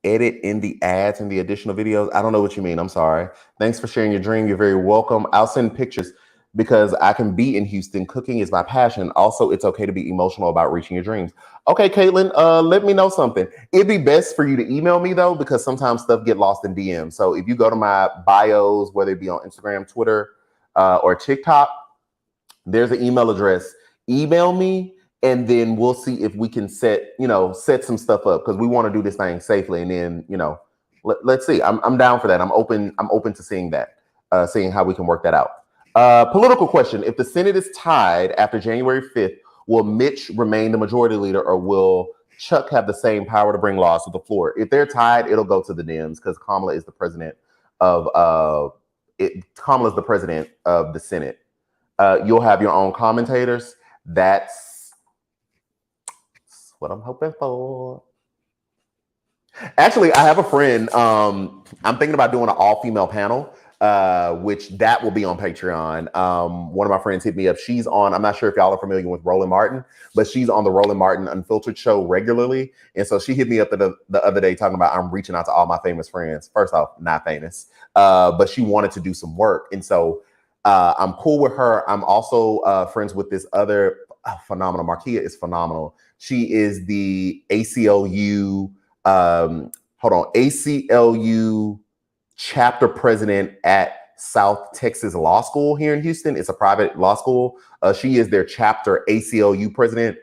Edit in the ads and the additional videos. I don't know what you mean. I'm sorry. Thanks for sharing your dream. You're very welcome. I'll send pictures because I can be in Houston. Cooking is my passion. Also, it's okay to be emotional about reaching your dreams. Okay, Caitlin, let me know something. It'd be best for you to email me though, because sometimes stuff get lost in DM. So if you go to my bios, whether it be on Instagram, Twitter, or TikTok, there's an email address. Email me, and then we'll see if we can set some stuff up, because we want to do this thing safely. And then, let's see. I'm down for that. I'm open to seeing that, seeing how we can work that out. Political question. If the Senate is tied after January 5th, will Mitch remain the majority leader, or will Chuck have the same power to bring laws to the floor? If they're tied, it'll go to the Dems, because Kamala is the president of Kamala's the president of the Senate. You'll have your own commentators. That's what I'm hoping for. Actually, I have a friend. I'm thinking about doing an all-female panel, which that will be on Patreon. One of my friends hit me up. She's on, I'm not sure if y'all are familiar with Roland Martin, but she's on the Roland Martin Unfiltered show regularly. And so she hit me up the other day talking about, I'm reaching out to all my famous friends. First off, not famous, but she wanted to do some work. And so I'm cool with her. I'm also friends with this other phenomenal. Markia is phenomenal. She is the ACLU, ACLU chapter president at South Texas Law School here in Houston. It's a private law school. She is their chapter ACLU president.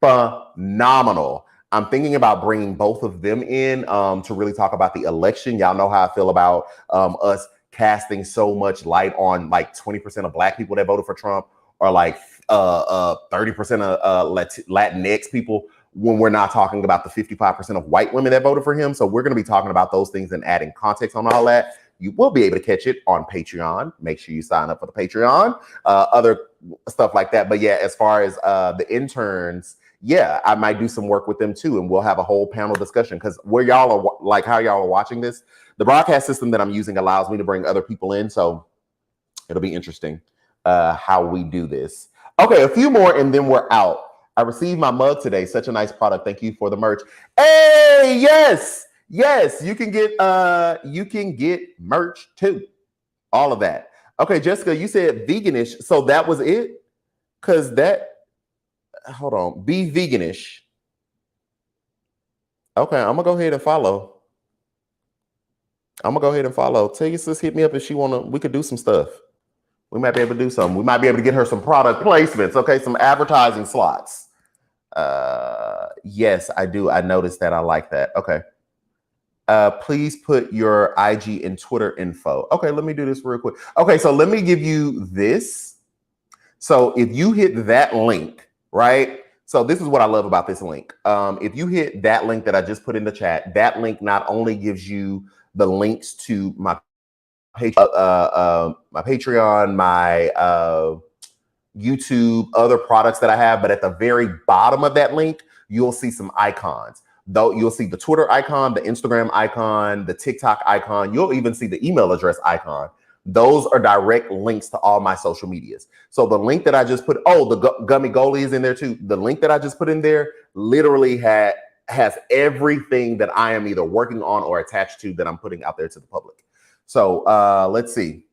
Phenomenal. I'm thinking about bringing both of them in to really talk about the election. Y'all know how I feel about us casting so much light on like 20% of Black people that voted for Trump, or like 30% of Latinx people, when we're not talking about the 55% of white women that voted for him. So we're going to be talking about those things and adding context on all that. You will be able to catch it on Patreon. Make sure you sign up for the Patreon, other stuff like that. But yeah, as far as the interns, yeah, I might do some work with them too. And we'll have a whole panel discussion, because where y'all are, like how y'all are watching this, the broadcast system that I'm using allows me to bring other people in. So it'll be interesting how we do this. Okay, a few more and then we're out. I received my mug today. Such a nice product. Thank you for the merch. Hey, yes, you can get merch too. All of that. Okay, Jessica, you said Veganish. So that was it? Because hold on, Be Veganish. Okay, I'm gonna go ahead and follow. Tell your sis, hit me up if we could do some stuff. We might be able to do something. We might be able to get her some product placements. Okay, some advertising slots. Yes, I do. I noticed that. I like that. Okay. Please put your IG and Twitter info. Okay, let me do this real quick. Okay, so let me give you this. So if you hit that link, right? So this is what I love about this link. If you hit that link that I just put in the chat, that link not only gives you the links to my Patreon, my YouTube, other products that I have, but at the very bottom of that link, you'll see some icons. Though you'll see the Twitter icon, the Instagram icon, the TikTok icon. You'll even see the email address icon. Those are direct links to all my social medias. So the link that I just put, the Gummy Goalie is in there too. The link that I just put in there literally has everything that I am either working on or attached to that I'm putting out there to the public. So let's see.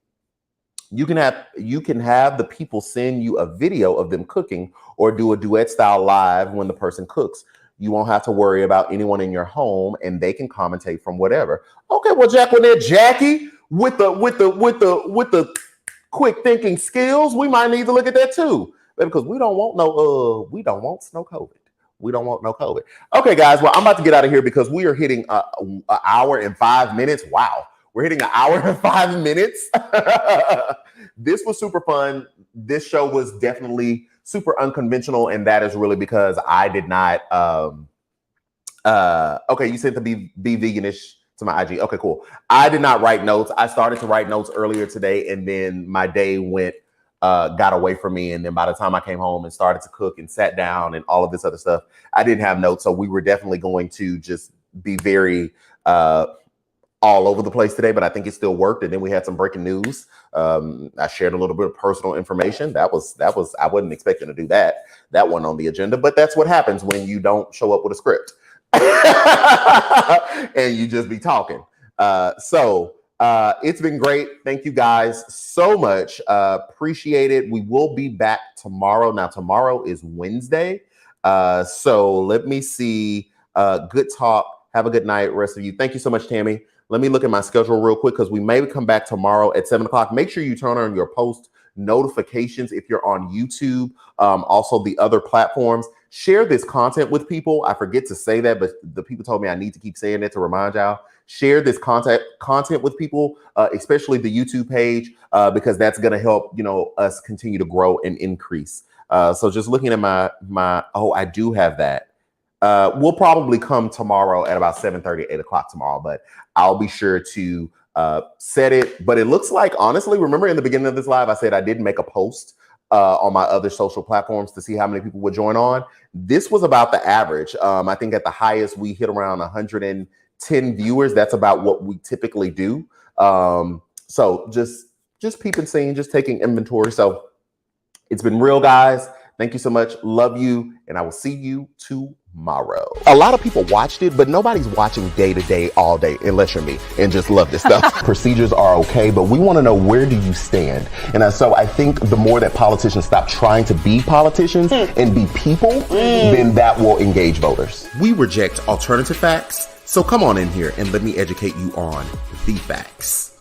You can have the people send you a video of them cooking or do a duet style live when the person cooks. You won't have to worry about anyone in your home, and they can commentate from whatever. Okay, well, Jackie with the quick thinking skills, we might need to look at that too, because we don't want no COVID. We don't want no COVID. Okay, guys. Well, I'm about to get out of here because we are hitting an hour and 5 minutes. Wow, we're hitting an hour and 5 minutes. This was super fun. This show was definitely super unconventional, and that is really because I did not. Okay, you sent the be veganish to my IG. Okay, cool. I did not write notes. I started to write notes earlier today, and then my day got away from me. And then by the time I came home and started to cook and sat down and all of this other stuff, I didn't have notes. So we were definitely going to just be very all over the place today, but I think it still worked. And then we had some breaking news. I shared a little bit of personal information. That was I wasn't expecting to do that. That wasn't on the agenda, but that's what happens when you don't show up with a script and you just be talking. So it's been great. Thank you guys so much. Appreciate it. We will be back tomorrow. Now, tomorrow is Wednesday. So let me see. Good talk. Have a good night, rest of you. Thank you so much, Tammy. Let me look at my schedule real quick because we may come back tomorrow at 7 o'clock. Make sure you turn on your post notifications if you're on YouTube, also the other platforms. Share this content with people. I forget to say that, but the people told me I need to keep saying it to remind y'all. Share this content with people, especially the YouTube page, because that's going to help, us continue to grow and increase. So just looking at my, I do have that. We'll probably come tomorrow at about 7:30, 8 o'clock tomorrow, but I'll be sure to set it. But it looks like, honestly, remember in the beginning of this live, I said I did make a post on my other social platforms to see how many people would join on. This was about the average. I think at the highest, we hit around 110 viewers. That's about what we typically do. So just peeping, seeing, just taking inventory. So it's been real, guys. Thank you so much. Love you. And I will see you tomorrow. A lot of people watched it, but nobody's watching day to day, all day, unless you're me and just love this stuff. Procedures are okay, but we want to know, where do you stand? And so I think the more that politicians stop trying to be politicians and be people, then that will engage voters. We reject alternative facts. So come on in here and let me educate you on the facts.